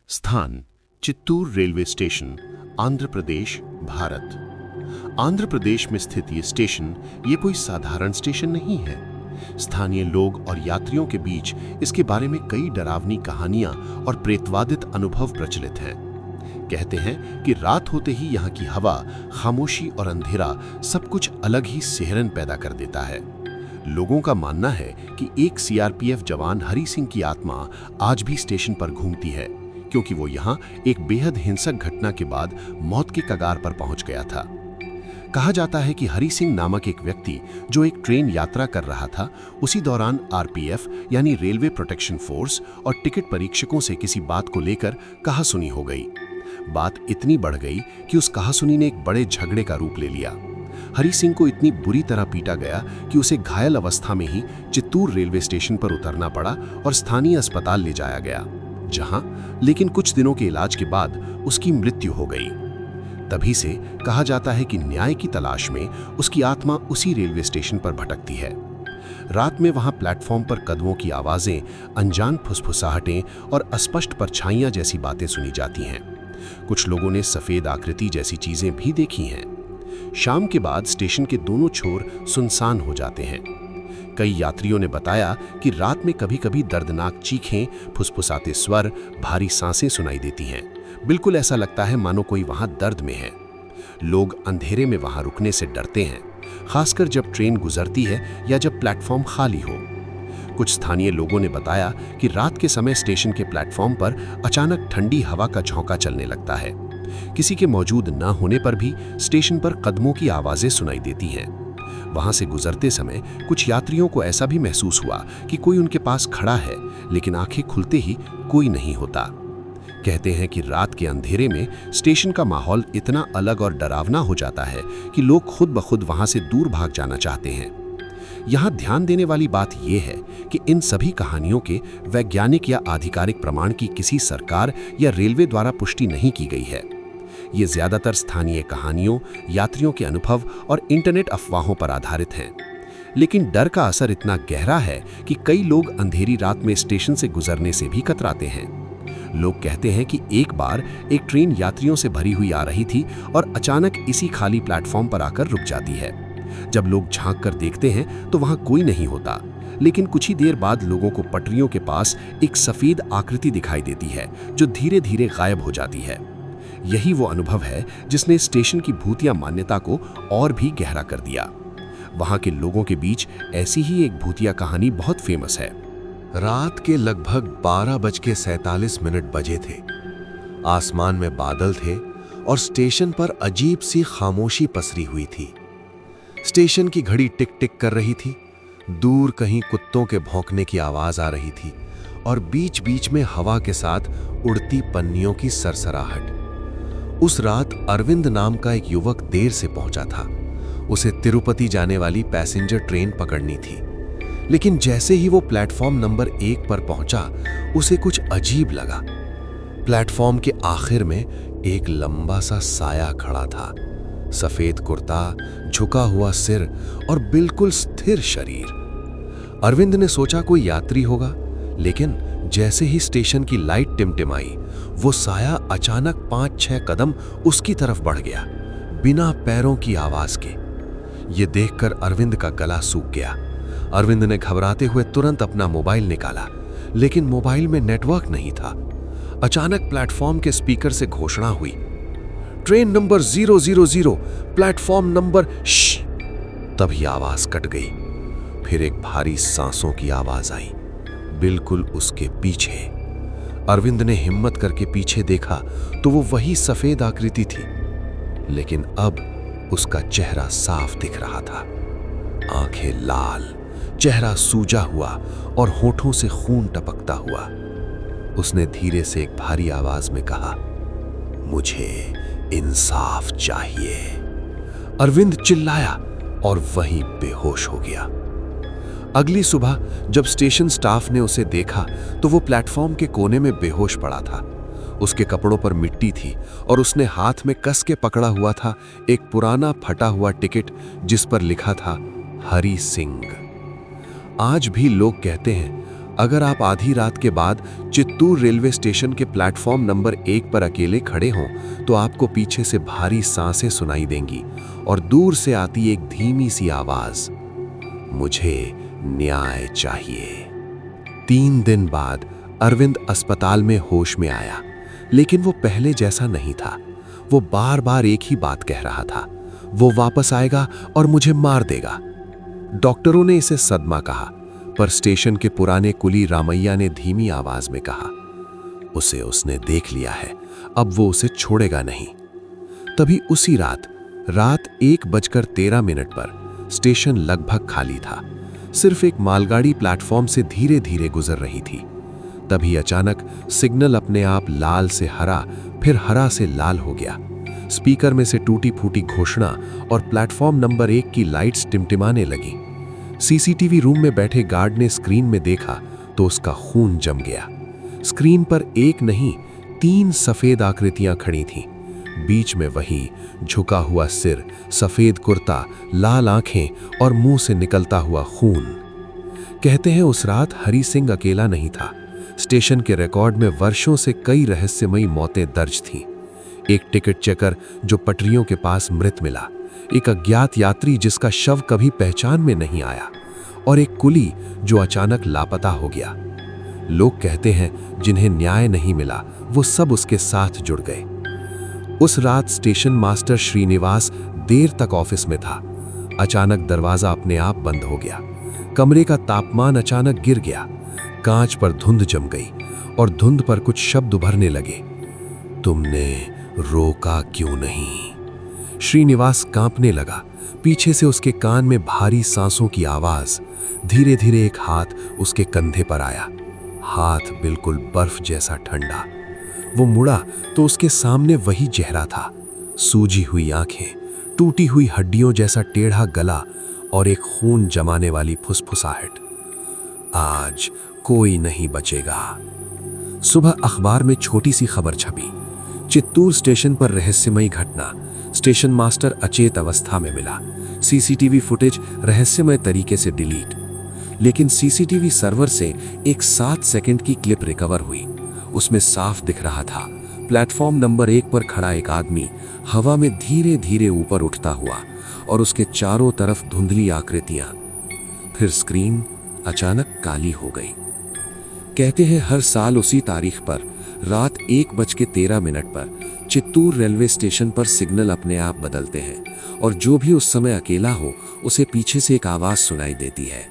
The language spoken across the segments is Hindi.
स्थान चित्तूर रेलवे स्टेशन, आंध्र प्रदेश, भारत। आंध्र प्रदेश में स्थित ये स्टेशन ये कोई साधारण स्टेशन नहीं है। स्थानीय लोग और यात्रियों के बीच इसके बारे में कई डरावनी कहानियां और प्रेतवादित अनुभव प्रचलित हैं। कहते हैं कि रात होते ही यहाँ की हवा, खामोशी और अंधेरा सब कुछ अलग ही सिहरन पैदा कर देता है। लोगों का मानना है कि एक सीआरपीएफ जवान हरि सिंह की आत्मा आज भी स्टेशन पर घूमती है, क्योंकि वो यहाँ एक बेहद हिंसक घटना के बाद मौत के कगार पर पहुंच गया था। कहा जाता है कि हरि सिंह नामक एक व्यक्ति जो एक ट्रेन यात्रा कर रहा था, उसी दौरान आरपीएफ यानी रेलवे प्रोटेक्शन फोर्स और टिकट परीक्षकों से किसी बात को लेकर कहासुनी हो गई। बात इतनी बढ़ गई कि उस कहासुनी ने एक बड़े झगड़े का रूप ले लिया। हरि सिंह को इतनी बुरी तरह पीटा गया कि उसे घायल अवस्था में ही चित्तूर रेलवे स्टेशन पर उतरना पड़ा और स्थानीय अस्पताल ले जाया गया, जहां लेकिन कुछ दिनों के इलाज के बाद उसकी मृत्यु हो गई। तभी से कहा जाता है कि न्याय की तलाश में उसकी आत्मा उसी रेलवे स्टेशन पर भटकती है। रात में वहां प्लेटफॉर्म पर कदमों की आवाजें, अनजान फुसफुसाहटें और अस्पष्ट परछाइयां जैसी बातें सुनी जाती हैं। कुछ लोगों ने सफेद आकृति जैसी चीजें भी देखी हैं। शाम के बाद स्टेशन के दोनों छोर सुनसान हो जाते हैं। कई यात्रियों ने बताया कि रात में कभी-कभी दर्दनाक चीखें, फुसफुसाते स्वर, भारी सांसें सुनाई देती हैं। बिल्कुल ऐसा लगता है मानो कोई वहां दर्द में है। लोग अंधेरे में वहां रुकने से डरते हैं, खासकर जब ट्रेन गुजरती है या जब प्लेटफॉर्म खाली हो। कुछ स्थानीय लोगों ने बताया कि रात के समय स्टेशन के प्लेटफॉर्म पर अचानक ठंडी हवा का झोंका चलने लगता है। किसी के मौजूद न होने पर भी स्टेशन पर कदमों की आवाजें सुनाई देती हैं। वहां से गुजरते समय कुछ यात्रियों को ऐसा भी महसूस हुआ कि कोई उनके पास खड़ा है, लेकिन आंखें खुलते ही कोई नहीं होता। कहते हैं कि रात के अंधेरे में स्टेशन का माहौल इतना अलग और डरावना हो जाता है कि लोग खुद ब खुद वहां से दूर भाग जाना चाहते हैं। यहाँ ध्यान देने वाली बात यह है कि इन सभी कहानियों के वैज्ञानिक या आधिकारिक प्रमाण की किसी सरकार या रेलवे द्वारा पुष्टि नहीं की गई है। ये ज्यादातर स्थानीय कहानियों, यात्रियों के अनुभव और इंटरनेट अफवाहों पर आधारित हैं। लेकिन डर का असर इतना गहरा है कि कई लोग अंधेरी रात में स्टेशन से गुजरने से भी कतराते हैं। लोग कहते हैं कि एक बार एक ट्रेन यात्रियों से भरी हुई आ रही थी और अचानक इसी खाली प्लेटफॉर्म पर आकर रुक जाती है। जब लोग झांक कर देखते हैं तो वहां कोई नहीं होता, लेकिन कुछ ही देर बाद लोगों को पटरियों के पास एक सफेद आकृति दिखाई देती है जो धीरे धीरे गायब हो जाती है। यही वो अनुभव है जिसने स्टेशन की भूतिया मान्यता को और भी गहरा कर दिया। वहां के लोगों के बीच ऐसी ही एक भूतिया कहानी बहुत फेमस है। रात के लगभग 12:47 बजे थे। आसमान में बादल थे और स्टेशन पर अजीब सी खामोशी पसरी हुई थी। स्टेशन की घड़ी टिक टिक कर रही थी। दूर कहीं कुत्तों के भौंकने की आवाज आ रही थी और बीच बीच में हवा के साथ उड़ती पन्नियों की सरसराहट। उस रात अरविंद नाम का एक युवक देर से पहुंचा था। उसे तिरुपति जाने वाली पैसेंजर ट्रेन पकड़नी थी, लेकिन जैसे ही वो प्लेटफॉर्म नंबर 1 पर पहुंचा, उसे कुछ अजीब लगा। प्लेटफॉर्म के आखिर में एक लंबा सा साया खड़ा था। सफेद कुर्ता, झुका हुआ सिर और बिल्कुल स्थिर शरीर। अरविंद ने सोचा कोई यात्री होगा, लेकिन जैसे ही स्टेशन की लाइट टिमटिमाई, वो साया अचानक 5-6 कदम उसकी तरफ बढ़ गया, बिना पैरों की आवाज के। ये देखकर अरविंद का गला सूख गया। अरविंद ने घबराते हुए तुरंत अपना मोबाइल निकाला, लेकिन मोबाइल में नेटवर्क नहीं था। अचानक प्लेटफॉर्म के स्पीकर से घोषणा हुई, ट्रेन नंबर 000, प्लेटफॉर्म नंबर श। तभी आवाज कट गई। फिर एक भारी सांसों की आवाज आई, बिल्कुल उसके पीछे। अरविंद ने हिम्मत करके पीछे देखा तो वो वही सफेद आकृति थी, लेकिन अब उसका चेहरा साफ दिख रहा था। आंखें लाल, चेहरा सूजा हुआ और होठों से खून टपकता हुआ। उसने धीरे से एक भारी आवाज में कहा, मुझे इंसाफ चाहिए। अरविंद चिल्लाया और वहीं बेहोश हो गया। अगली सुबह जब स्टेशन स्टाफ ने उसे देखा तो वो प्लेटफॉर्म के कोने में बेहोश पड़ा था। उसके कपड़ों पर मिट्टी थी और उसने हाथ में कस के पकड़ा हुआ था एक पुराना फटा हुआ टिकट जिस पर लिखा था हरि सिंह। आज भी लोग कहते हैं अगर आप आधी रात के बाद चित्तूर रेलवे स्टेशन के प्लेटफॉर्म नंबर 1 पर अकेले खड़े हों तो आपको पीछे से भारी सांसें सुनाई देंगी और दूर से आती एक धीमी सी आवाज, मुझे न्याय चाहिए। 3 दिन बाद अरविंद अस्पताल में होश में आया, लेकिन वो पहले जैसा नहीं था। वो बार बार एक ही बात कह रहा था, वो वापस आएगा और मुझे मार देगा। डॉक्टरों ने इसे सदमा कहा, पर स्टेशन के पुराने कुली रामैया ने धीमी आवाज में कहा, उसे उसने देख लिया है, अब वो उसे छोड़ेगा नहीं। तभी उसी रात 1:13 पर स्टेशन लगभग खाली था। सिर्फ एक मालगाड़ी प्लेटफॉर्म से धीरे धीरे गुजर रही थी। तभी अचानक सिग्नल अपने आप लाल से हरा, फिर हरा से लाल हो गया। स्पीकर में से टूटी फूटी घोषणा और प्लेटफॉर्म नंबर 1 की लाइट्स टिमटिमाने लगी। सीसीटीवी रूम में बैठे गार्ड ने स्क्रीन में देखा तो उसका खून जम गया। स्क्रीन पर 1 नहीं 3 सफेद आकृतियां खड़ी थीं। बीच में वही झुका हुआ सिर, सफेद कुर्ता, लाल आंखें और मुंह से निकलता हुआ खून। कहते हैं उस रात हरी सिंह अकेला नहीं था। स्टेशन के रिकॉर्ड में वर्षों से कई रहस्यमयी मौतें दर्ज थीं। एक टिकट चेकर जो पटरियों के पास मृत मिला, एक अज्ञात यात्री जिसका शव कभी पहचान में नहीं आया, और एक कुली जो अचानक लापता हो गया। लोग कहते हैं जिन्हें न्याय नहीं मिला वो सब उसके साथ जुड़ गए। उस रात स्टेशन मास्टर श्रीनिवास देर तक ऑफिस में था। अचानक दरवाजा अपने आप बंद हो गया। कमरे का तापमान अचानक गिर गया। कांच पर धुंध जम गई और धुंध पर कुछ शब्द उभरने लगे। तुमने रोका क्यों नहीं? श्रीनिवास कांपने लगा। पीछे से उसके कान में भारी सांसों की आवाज। धीरे धीरे एक हाथ उसके कंधे पर आया, हाथ बिल्कुल बर्फ जैसा ठंडा। वो मुड़ा तो उसके सामने वही चेहरा था, सूजी हुई आंखें, टूटी हुई हड्डियों जैसा टेढ़ा गला और एक खून जमाने वाली फुसफुसाहट। आज कोई नहीं बचेगा। सुबह अखबार में छोटी सी खबर छपी, चित्तूर स्टेशन पर रहस्यमयी घटना, स्टेशन मास्टर अचेत अवस्था में मिला। सीसीटीवी फुटेज रहस्यमय तरीके से डिलीट। लेकिन सीसीटीवी सर्वर से एक 7 सेकंड की क्लिप रिकवर हुई। उसमें साफ दिख रहा था प्लेटफॉर्म नंबर 1 पर खड़ा एक आदमी हवा में धीरे धीरे ऊपर उठता हुआ और उसके चारों तरफ धुंधली आकृतियां। फिर स्क्रीन अचानक काली हो गई। कहते हैं हर साल उसी तारीख पर रात 1:13 पर चित्तूर रेलवे स्टेशन पर सिग्नल अपने आप बदलते हैं और जो भी उस समय अकेला हो उसे पीछे से एक आवाज सुनाई देती है,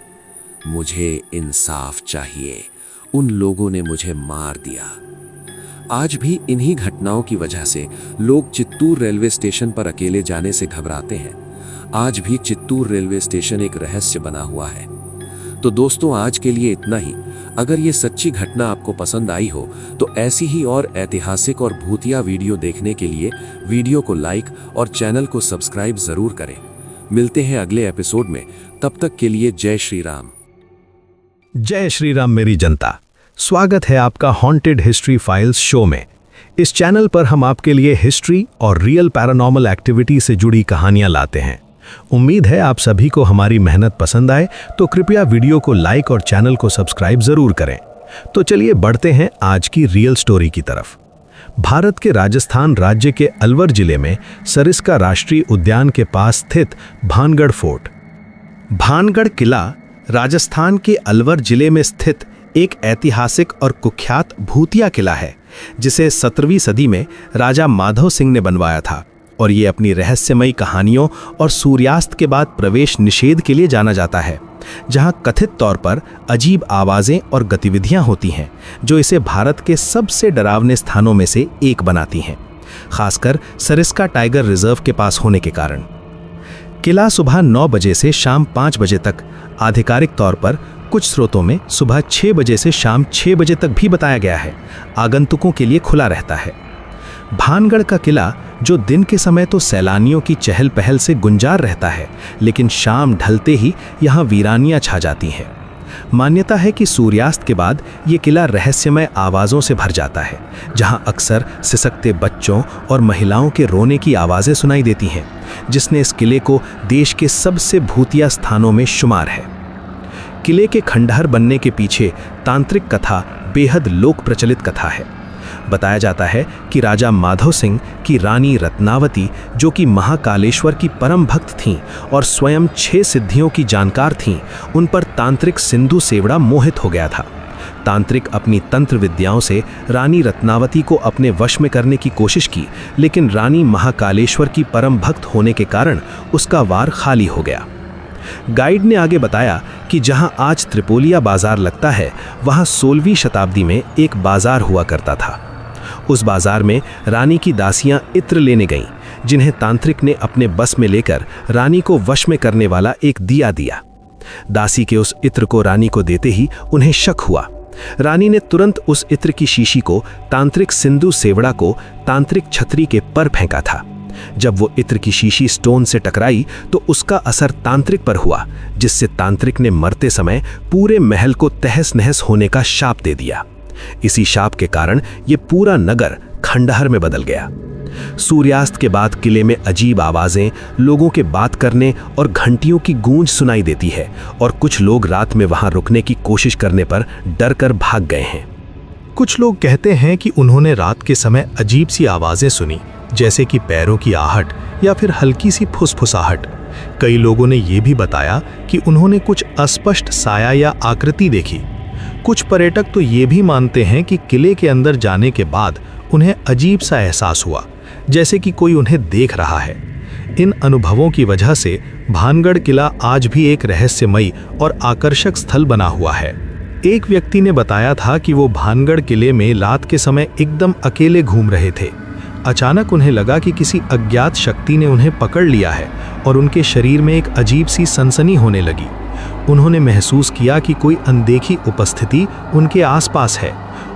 मुझे इंसाफ चाहिए, उन लोगों ने मुझे मार दिया। आज भी इन्हीं घटनाओं की वजह से लोग चित्तूर रेलवे स्टेशन पर अकेले जाने से घबराते हैं। आज भी चित्तूर रेलवे स्टेशन एक रहस्य बना हुआ है। तो दोस्तों, आज के लिए इतना ही। अगर ये सच्ची घटना आपको पसंद आई हो तो ऐसी ही और ऐतिहासिक और भूतिया वीडियो देखने के लिए वीडियो को लाइक और चैनल को सब्सक्राइब जरूर करें। मिलते हैं अगले एपिसोड में, तब तक के लिए जय श्री राम। जय श्री राम मेरी जनता, स्वागत है आपका हॉन्टेड हिस्ट्री फाइल्स शो में। इस चैनल पर हम आपके लिए हिस्ट्री और रियल पैरानॉर्मल एक्टिविटी से जुड़ी कहानियां लाते हैं। उम्मीद है आप सभी को हमारी मेहनत पसंद आए, तो कृपया वीडियो को लाइक और चैनल को सब्सक्राइब जरूर करें। तो चलिए बढ़ते हैं आज की रियल स्टोरी की तरफ। भारत के राजस्थान राज्य के अलवर जिले में सरिस्का राष्ट्रीय उद्यान के पास स्थित भानगढ़ फोर्ट। भानगढ़ किला राजस्थान के अलवर जिले में स्थित एक ऐतिहासिक और कुख्यात भूतिया किला है, जिसे 17वीं सदी में राजा माधव सिंह ने बनवाया था और ये अपनी रहस्यमयी कहानियों और सूर्यास्त के बाद प्रवेश निषेध के लिए जाना जाता है, जहां कथित तौर पर अजीब आवाजें और गतिविधियां होती हैं जो इसे भारत के सबसे डरावने स्थानों में से एक बनाती हैं, खासकर सरिस्का टाइगर रिजर्व के पास होने के कारण। किला सुबह 9 बजे से शाम 5 बजे तक, आधिकारिक तौर पर कुछ स्रोतों में सुबह 6 बजे से शाम 6 बजे तक भी बताया गया है, आगंतुकों के लिए खुला रहता है। भानगढ़ का किला जो दिन के समय तो सैलानियों की चहल पहल से गुंजार रहता है, लेकिन शाम ढलते ही यहाँ वीरानियां छा जाती हैं। मान्यता है कि सूर्यास्त के बाद ये किला रहस्यमय आवाज़ों से भर जाता है, जहाँ अक्सर सिसकते बच्चों और महिलाओं के रोने की आवाज़ें सुनाई देती हैं, जिसने इस किले को देश के सबसे भूतिया स्थानों में शुमार है। किले के खंडहर बनने के पीछे तांत्रिक कथा बेहद लोक प्रचलित कथा है। बताया जाता है कि राजा माधव सिंह की रानी रत्नावती, जो कि महाकालेश्वर की परम भक्त थीं और स्वयं 6 सिद्धियों की जानकार थीं, उन पर तांत्रिक सिंधु सेवड़ा मोहित हो गया था। तांत्रिक अपनी तंत्र विद्याओं से रानी रत्नावती को अपने वश में करने की कोशिश की, लेकिन रानी महाकालेश्वर की परम भक्त होने के कारण उसका वार खाली हो गया। गाइड ने आगे बताया कि जहां आज त्रिपोलिया बाजार लगता है, वहां 16वीं शताब्दी में एक बाजार हुआ करता था। उस बाजार में रानी की दासियां इत्र लेने गईं, जिन्हें तांत्रिक ने अपने बस में लेकर रानी को वश में करने वाला एक दिया दिया। दासी के उस इत्र को रानी को देते ही उन्हें शक हुआ। रानी ने तुरंत उस इत्र की शीशी को तांत्रिक सिंधु सेवड़ा को तांत्रिक छतरी के पर फेंका था। जब वो इत्र की शीशी स्टोन से टकराई तो उसका असर तांत्रिक पर हुआ, जिससे तांत्रिक ने मरते समय पूरे महल को तहस नहस होने का शाप दे दिया। इसी शाप के कारण ये पूरा नगर खंडहर में बदल गया। सूर्यास्त के बाद किले में अजीब आवाजें, लोगों के बात करने और घंटियों की गूंज सुनाई देती है और कुछ लोग रात में वहां रुकने की कोशिश करने पर डर कर भाग गए हैं। कुछ लोग कहते हैं कि उन्होंने रात के समय अजीब सी आवाजें सुनी, जैसे कि पैरों की आहट या फिर हल्की सी फुसफुसाहट। कई लोगों ने यह भी बताया कि उन्होंने कुछ अस्पष्ट साया या आकृति देखी। कुछ पर्यटक तो ये भी मानते हैं कि किले के अंदर जाने के बाद उन्हें अजीब सा एहसास हुआ, जैसे कि कोई उन्हें देख रहा है। इन अनुभवों की वजह से भानगढ़ किला आज भी एक रहस्यमयी और आकर्षक स्थल बना हुआ है। एक व्यक्ति ने बताया था कि वो भानगढ़ किले में रात के समय एकदम अकेले घूम रहे थे। अचानक उन्हें लगा कि किसी अज्ञात शक्ति ने उन्हें पकड़ लिया है और उनके शरीर में एक अजीब सी सनसनी होने लगी। उन्होंने महसूस किया कि कोई अनदेखी उपस्थिति उनके आसपास है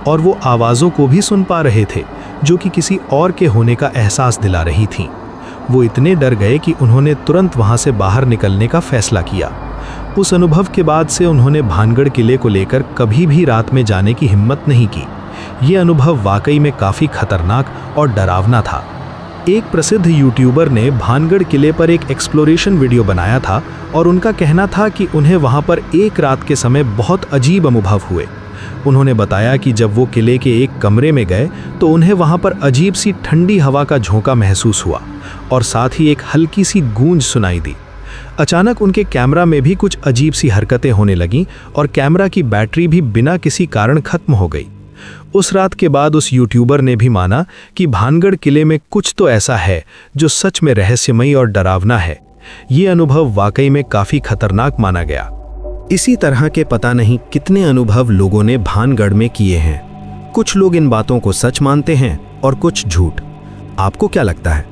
और वो आवाज़ों को भी सुन पा रहे थे, जो कि किसी और के होने का एहसास दिला रही थीं। वो इतने डर गए कि उन्होंने तुरंत वहां से बाहर निकलने का फैसला किया। उस अनुभव के बाद से उन्होंने भानगढ़ किले को लेकर कभी भी रात में जाने की हिम्मत नहीं की। ये अनुभव वाकई में काफ़ी खतरनाक और डरावना था। एक प्रसिद्ध यूट्यूबर ने भानगढ़ किले पर एक एक्सप्लोरेशन वीडियो बनाया था और उनका कहना था कि उन्हें वहां पर एक रात के समय बहुत अजीब अनुभव हुए। उन्होंने बताया कि जब वो किले के एक कमरे में गए तो उन्हें वहां पर अजीब सी ठंडी हवा का झोंका महसूस हुआ और साथ ही एक हल्की सी गूंज सुनाई दी। अचानक उनके कैमरा में भी कुछ अजीब सी हरकतें होने लगीं और कैमरा की बैटरी भी बिना किसी कारण खत्म हो गई। उस रात के बाद उस यूट्यूबर ने भी माना कि भानगढ़ किले में कुछ तो ऐसा है जो सच में रहस्यमयी और डरावना है। ये अनुभव वाकई में काफ़ी खतरनाक माना गया। इसी तरह के पता नहीं कितने अनुभव लोगों ने भानगढ़ में किए हैं। कुछ लोग इन बातों को सच मानते हैं और कुछ झूठ। आपको क्या लगता है,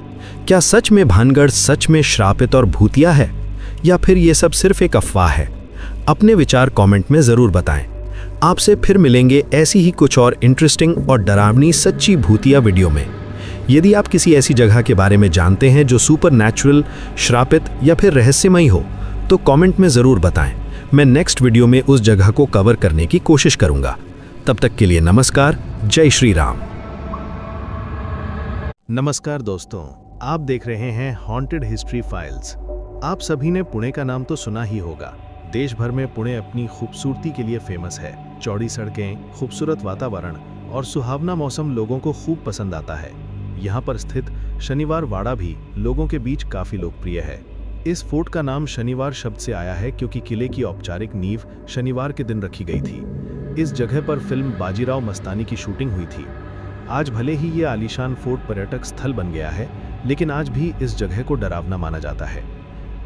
क्या सच में भानगढ़ सच में श्रापित और भूतिया है, या फिर ये सब सिर्फ एक अफवाह है? अपने विचार कमेंट में ज़रूर बताएं। आपसे फिर मिलेंगे ऐसी ही कुछ और इंटरेस्टिंग और डरावनी सच्ची भूतिया वीडियो में। यदि आप किसी ऐसी जगह के बारे में जानते हैं जो सुपर नेचुरल, श्रापित या फिर रहस्यमयी हो, तो कमेंट में ज़रूर बताएं। मैं नेक्स्ट वीडियो में उस जगह को कवर करने की कोशिश करूंगा। तब तक के लिए नमस्कार, जय श्री राम। नमस्कार दोस्तों, आप देख रहे हैं हॉन्टेड हिस्ट्री फाइल्स। आप सभी ने पुणे का नाम तो सुना ही होगा। देश भर में पुणे अपनी खूबसूरती के लिए फेमस है। चौड़ी सड़कें, खूबसूरत वातावरण और सुहावना मौसम लोगों को खूब पसंद आता है। यहाँ पर स्थित शनिवार वाड़ा भी लोगों के बीच काफ़ी लोकप्रिय है। इस फोर्ट का नाम शनिवार शब्द से आया है क्योंकि किले की औपचारिक नींव शनिवार के दिन रखी गई थी। इस जगह पर फिल्म बाजीराव मस्तानी की शूटिंग हुई थी। आज भले ही ये आलीशान फोर्ट पर्यटक स्थल बन गया है, लेकिन आज भी इस जगह को डरावना माना जाता है।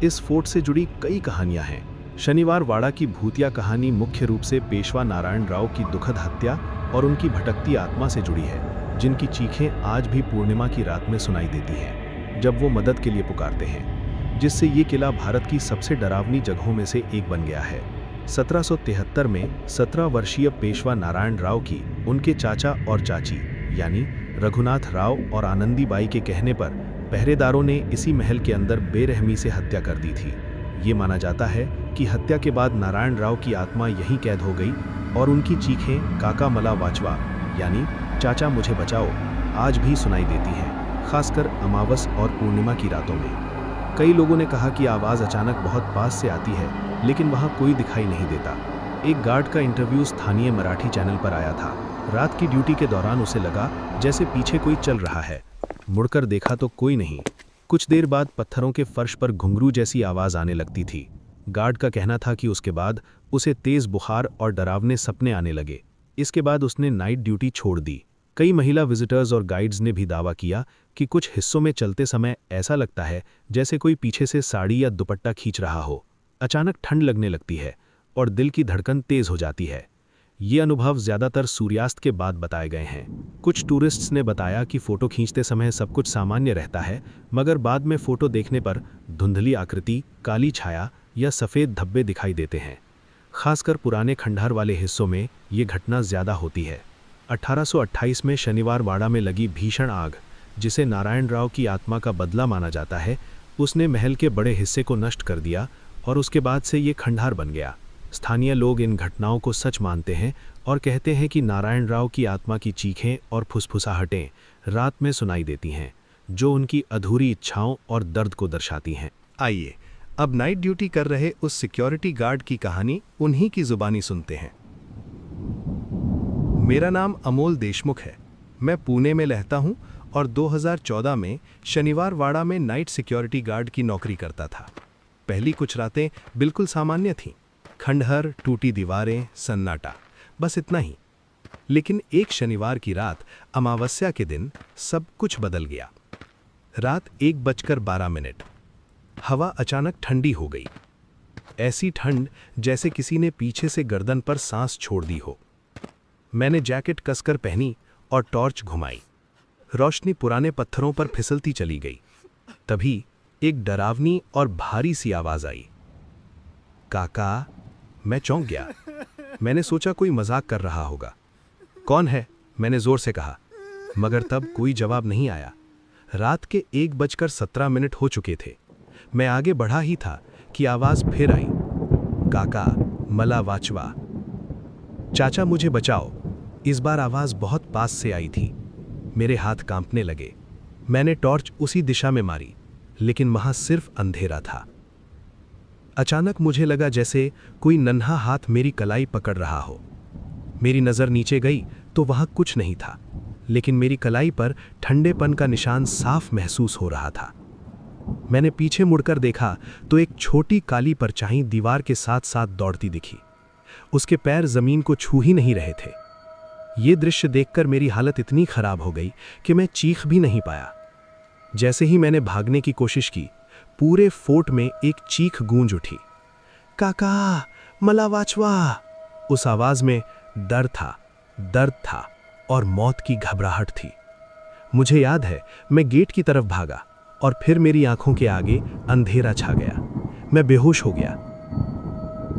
इस फोर्ट से जुड़ी कई कहानियां हैं। शनिवार वाड़ा की भूतिया कहानी मुख्य रूप से पेशवा नारायण राव की दुखद हत्या और उनकी भटकती आत्मा से जुड़ी है, जिनकी चीखें आज भी पूर्णिमा की रात में सुनाई देती हैं, जब वो मदद के लिए पुकारते हैं, जिससे ये किला भारत की सबसे डरावनी जगहों में से एक बन गया है। 1773 में 17 वर्षीय पेशवा नारायण राव की उनके चाचा और चाची यानी रघुनाथ राव और आनंदीबाई के कहने पर पहरेदारों ने इसी महल के अंदर बेरहमी से हत्या कर दी थी। ये माना जाता है कि हत्या के बाद नारायण राव की आत्मा यहीं कैद हो गई और उनकी चीखें काका मला वाचवा यानी चाचा मुझे बचाओ आज भी सुनाई देती हैं, खासकर अमावस और पूर्णिमा की रातों में। कई लोगों ने कहा कि आवाज़ अचानक बहुत पास से आती है लेकिन वहां कोई दिखाई नहीं देता। एक गार्ड का इंटरव्यू स्थानीय मराठी चैनल पर आया था। रात की ड्यूटी के दौरान उसे लगा जैसे पीछे कोई चल रहा है। मुड़कर देखा तो कोई नहीं। कुछ देर बाद पत्थरों के फर्श पर घुंघरू जैसी आवाज आने लगती थी। गार्ड का कहना था कि उसके बाद उसे तेज बुखार और डरावने सपने आने लगे। इसके बाद उसने नाइट ड्यूटी छोड़ दी। कई महिला विजिटर्स और गाइड्स ने भी दावा किया कि कुछ हिस्सों में चलते समय ऐसा लगता है जैसे कोई पीछे से साड़ी या दुपट्टा खींच रहा हो। अचानक ठंड लगने लगती है और दिल की धड़कन तेज हो जाती है। ये अनुभव ज़्यादातर सूर्यास्त के बाद बताए गए हैं। कुछ टूरिस्ट्स ने बताया कि फ़ोटो खींचते समय सब कुछ सामान्य रहता है, मगर बाद में फ़ोटो देखने पर धुंधली आकृति, काली छाया या सफ़ेद धब्बे दिखाई देते हैं। खासकर पुराने खंडहर वाले हिस्सों में ये घटना ज़्यादा होती है। 1828 में शनिवार वाड़ा में लगी भीषण आग, जिसे नारायण राव की आत्मा का बदला माना जाता है, उसने महल के बड़े हिस्से को नष्ट कर दिया और उसके बाद से ये खंडहर बन गया। स्थानीय लोग इन घटनाओं को सच मानते हैं और कहते हैं कि नारायण राव की आत्मा की चीखें और फुसफुसाहटें रात में सुनाई देती हैं, जो उनकी अधूरी इच्छाओं और दर्द को दर्शाती हैं। आइए अब नाइट ड्यूटी कर रहे उस सिक्योरिटी गार्ड की कहानी उन्हीं की जुबानी सुनते हैं। मेरा नाम अमोल देशमुख है। मैं पुणे में रहता हूं और 2014 में शनिवार वाड़ा में नाइट सिक्योरिटी गार्ड की नौकरी करता था। पहली कुछ रातें बिल्कुल सामान्य थीं। खंडहर, टूटी दीवारें, सन्नाटा, बस इतना ही। लेकिन एक शनिवार की रात, अमावस्या के दिन, सब कुछ बदल गया। रात 1:12। हवा अचानक ठंडी हो गई। ऐसी ठंड जैसे किसी ने पीछे से गर्दन पर सांस छोड़ दी हो। मैंने जैकेट कसकर पहनी और टॉर्च घुमाई। रोशनी पुराने पत्थरों पर फिसलती चली गई। तभी एक डरावनी और भारी सी आवाज आई, काका। मैं चौंक गया। मैंने सोचा कोई मजाक कर रहा होगा। कौन है? मैंने जोर से कहा, मगर तब कोई जवाब नहीं आया। रात के 1:17 हो चुके थे। मैं आगे बढ़ा ही था कि आवाज फिर आई, काका, मला वाचवा। चाचा मुझे बचाओ। इस बार आवाज बहुत पास से आई थी। मेरे हाथ कांपने लगे। मैंने टॉर्च उसी दिशा में मारी, लेकिन वहां सिर्फ अंधेरा था। अचानक मुझे लगा जैसे कोई नन्हा हाथ मेरी कलाई पकड़ रहा हो। मेरी नज़र नीचे गई तो वहां कुछ नहीं था, लेकिन मेरी कलाई पर ठंडेपन का निशान साफ महसूस हो रहा था। मैंने पीछे मुड़कर देखा तो एक छोटी काली परछाई दीवार के साथ साथ दौड़ती दिखी। उसके पैर जमीन को छू ही नहीं रहे थे। ये दृश्य देखकर मेरी हालत इतनी खराब हो गई कि मैं चीख भी नहीं पाया। जैसे ही मैंने भागने की कोशिश की, पूरे फोर्ट में एक चीख गूंज उठी, काका, मला वाचवा। उस आवाज में दर्द था और मौत की घबराहट थी। मुझे याद है, मैं गेट की तरफ भागा और फिर मेरी आंखों के आगे अंधेरा छा गया। मैं बेहोश हो गया।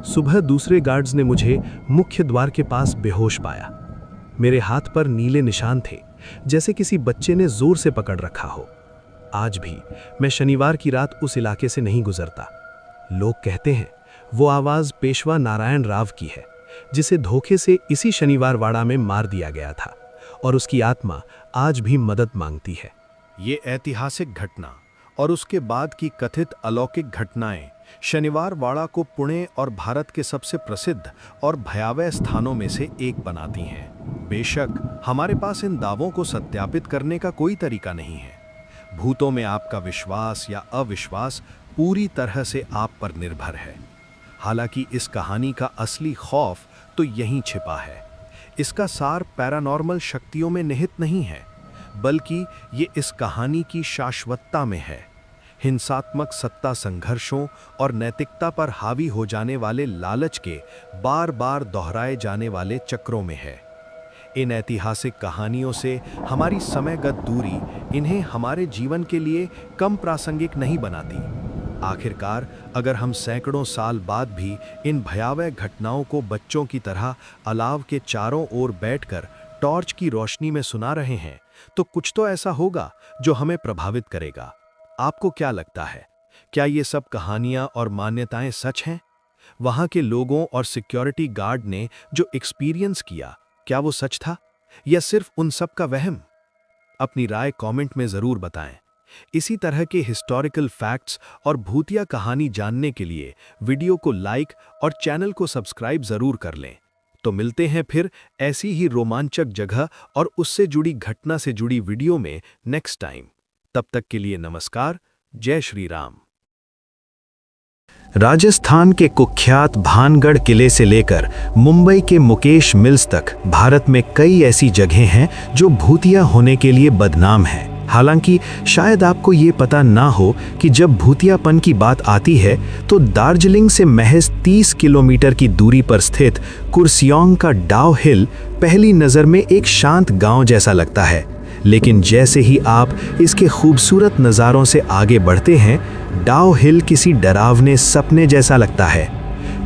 सुबह दूसरे गार्ड्स ने मुझे मुख्य द्वार के पास बेहोश पाया। मेरे हाथ पर नीले निशान थे, जैसे किसी बच्चे ने जोर से पकड़ रखा हो। आज भी मैं शनिवार की रात उस इलाके से नहीं गुजरता। लोग कहते हैं वो आवाज पेशवा नारायण राव की है, जिसे धोखे से इसी शनिवार वाड़ा में मार दिया गया था, और उसकी आत्मा आज भी मदद मांगती है। ये ऐतिहासिक घटना और उसके बाद की कथित अलौकिक घटनाएं शनिवार वाड़ा को पुणे और भारत के सबसे प्रसिद्ध और भयावह स्थानों में से एक बनाती हैं। बेशक हमारे पास इन दावों को सत्यापित करने का कोई तरीका नहीं है। भूतों में आपका विश्वास या अविश्वास पूरी तरह से आप पर निर्भर है। हालांकि इस कहानी का असली खौफ तो यहीं छिपा है। इसका सार पैरानॉर्मल शक्तियों में निहित नहीं है, बल्कि ये इस कहानी की शाश्वतता में है। हिंसात्मक सत्ता संघर्षों और नैतिकता पर हावी हो जाने वाले लालच के बार बार दोहराए जाने वाले चक्रों में है। इन ऐतिहासिक कहानियों से हमारी समयगत दूरी इन्हें हमारे जीवन के लिए कम प्रासंगिक नहीं बनाती। आखिरकार अगर हम सैकड़ों साल बाद भी इन भयावह घटनाओं को बच्चों की तरह अलाव के चारों ओर बैठकर टॉर्च की रोशनी में सुना रहे हैं, तो कुछ तो ऐसा होगा जो हमें प्रभावित करेगा। आपको क्या लगता है? क्या ये सब कहानियां और मान्यताएं सच हैं? वहां के लोगों और सिक्योरिटी गार्ड ने जो एक्सपीरियंस किया, क्या वो सच था या सिर्फ उन सब का वहम? अपनी राय कमेंट में जरूर बताएं। इसी तरह के हिस्टोरिकल फैक्ट्स और भूतिया कहानी जानने के लिए वीडियो को लाइक और चैनल को सब्सक्राइब जरूर कर लें। तो मिलते हैं फिर ऐसी ही रोमांचक जगह और उससे जुड़ी घटना से जुड़ी वीडियो में नेक्स्ट टाइम। तब तक के लिए नमस्कार। जय श्री राम। राजस्थान के कुख्यात भानगढ़ किले से लेकर मुंबई के मुकेश मिल्स तक भारत में कई ऐसी जगहें हैं जो भूतिया होने के लिए बदनाम हैं। हालांकि शायद आपको ये पता ना हो कि जब भूतियापन की बात आती है तो दार्जिलिंग से महज 30 किलोमीटर की दूरी पर स्थित कुर्सियोंग का डाउ हिल पहली नज़र में एक शांत गांव जैसा लगता है, लेकिन जैसे ही आप इसके खूबसूरत नज़ारों से आगे बढ़ते हैं, डाउ हिल किसी डरावने सपने जैसा लगता है।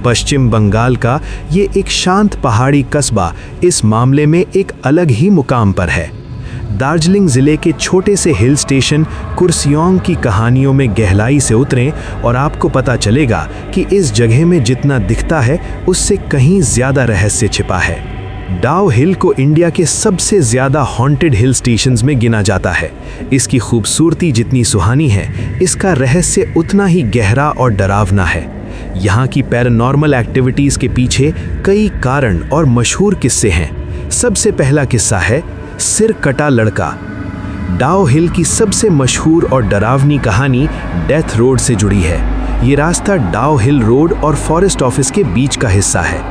पश्चिम बंगाल का ये एक शांत पहाड़ी कस्बा इस मामले में एक अलग ही मुकाम पर है। दार्जिलिंग ज़िले के छोटे से हिल स्टेशन कुर्सियोंग की कहानियों में गहराई से उतरें और आपको पता चलेगा कि इस जगह में जितना दिखता है उससे कहीं ज़्यादा रहस्य छिपा है। डाउ हिल को इंडिया के सबसे ज़्यादा हॉन्टेड हिल स्टेशंस में गिना जाता है। इसकी खूबसूरती जितनी सुहानी है, इसका रहस्य उतना ही गहरा और डरावना है। यहाँ की पैरानॉर्मल एक्टिविटीज़ के पीछे कई कारण और मशहूर किस्से हैं। सबसे पहला किस्सा है सिर कटा लड़का। डाउ हिल की सबसे मशहूर और डरावनी कहानी डेथ रोड से जुड़ी है। ये रास्ता डाउ हिल रोड और फॉरेस्ट ऑफिस के बीच का हिस्सा है।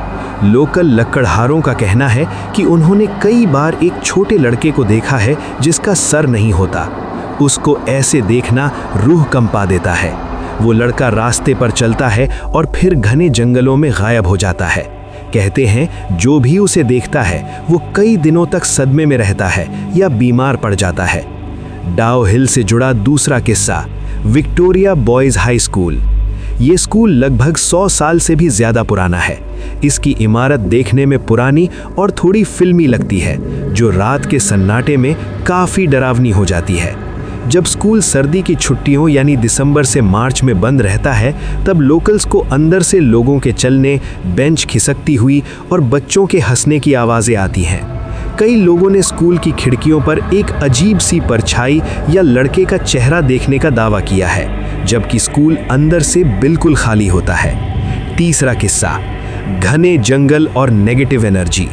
लोकल लकड़हारों का कहना है कि उन्होंने कई बार एक छोटे लड़के को देखा है जिसका सर नहीं होता। उसको ऐसे देखना रूह कंपा देता है। वो लड़का रास्ते पर चलता है और फिर घने जंगलों में गायब हो जाता है। कहते हैं जो भी उसे देखता है वो कई दिनों तक सदमे में रहता है या बीमार पड़ जाता है। डाउ हिल से जुड़ा दूसरा किस्सा विक्टोरिया बॉयज़ हाई स्कूल। ये स्कूल लगभग 100 साल से भी ज़्यादा पुराना है। इसकी इमारत देखने में पुरानी और थोड़ी फिल्मी लगती है, जो रात के सन्नाटे में काफ़ी डरावनी हो जाती है। जब स्कूल सर्दी की छुट्टियों यानी दिसंबर से मार्च में बंद रहता है, तब लोकल्स को अंदर से लोगों के चलने, बेंच खिसकती हुई और बच्चों के हंसने की आवाज़ें आती हैं। कई लोगों ने स्कूल की खिड़कियों पर एक अजीब सी परछाई या लड़के का चेहरा देखने का दावा किया है, जबकि स्कूल अंदर से बिल्कुल खाली होता है। तीसरा किस्सा घने जंगल और नेगेटिव एनर्जी।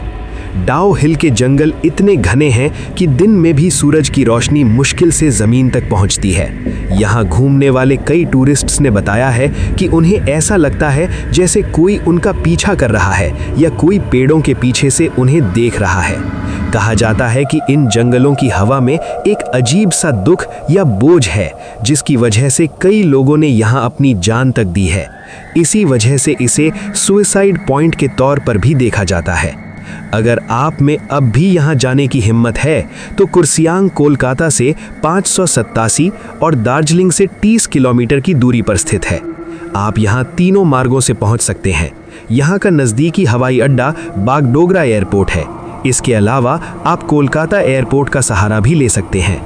डाउ हिल के जंगल इतने घने हैं कि दिन में भी सूरज की रोशनी मुश्किल से ज़मीन तक पहुंचती है। यहाँ घूमने वाले कई टूरिस्ट्स ने बताया है कि उन्हें ऐसा लगता है जैसे कोई उनका पीछा कर रहा है या कोई पेड़ों के पीछे से उन्हें देख रहा है। कहा जाता है कि इन जंगलों की हवा में एक अजीब सा दुख या बोझ है, जिसकी वजह से कई लोगों ने यहाँ अपनी जान तक दी है। इसी वजह से इसे सुसाइड पॉइंट के तौर पर भी देखा जाता है। अगर आप में अब भी यहाँ जाने की हिम्मत है तो कुर्सियांग कोलकाता से 587 और दार्जिलिंग से 30 किलोमीटर की दूरी पर स्थित है। आप यहाँ तीनों मार्गों से पहुँच सकते हैं। यहाँ का नज़दीकी हवाई अड्डा बागडोगरा एयरपोर्ट है। इसके अलावा आप कोलकाता एयरपोर्ट का सहारा भी ले सकते हैं।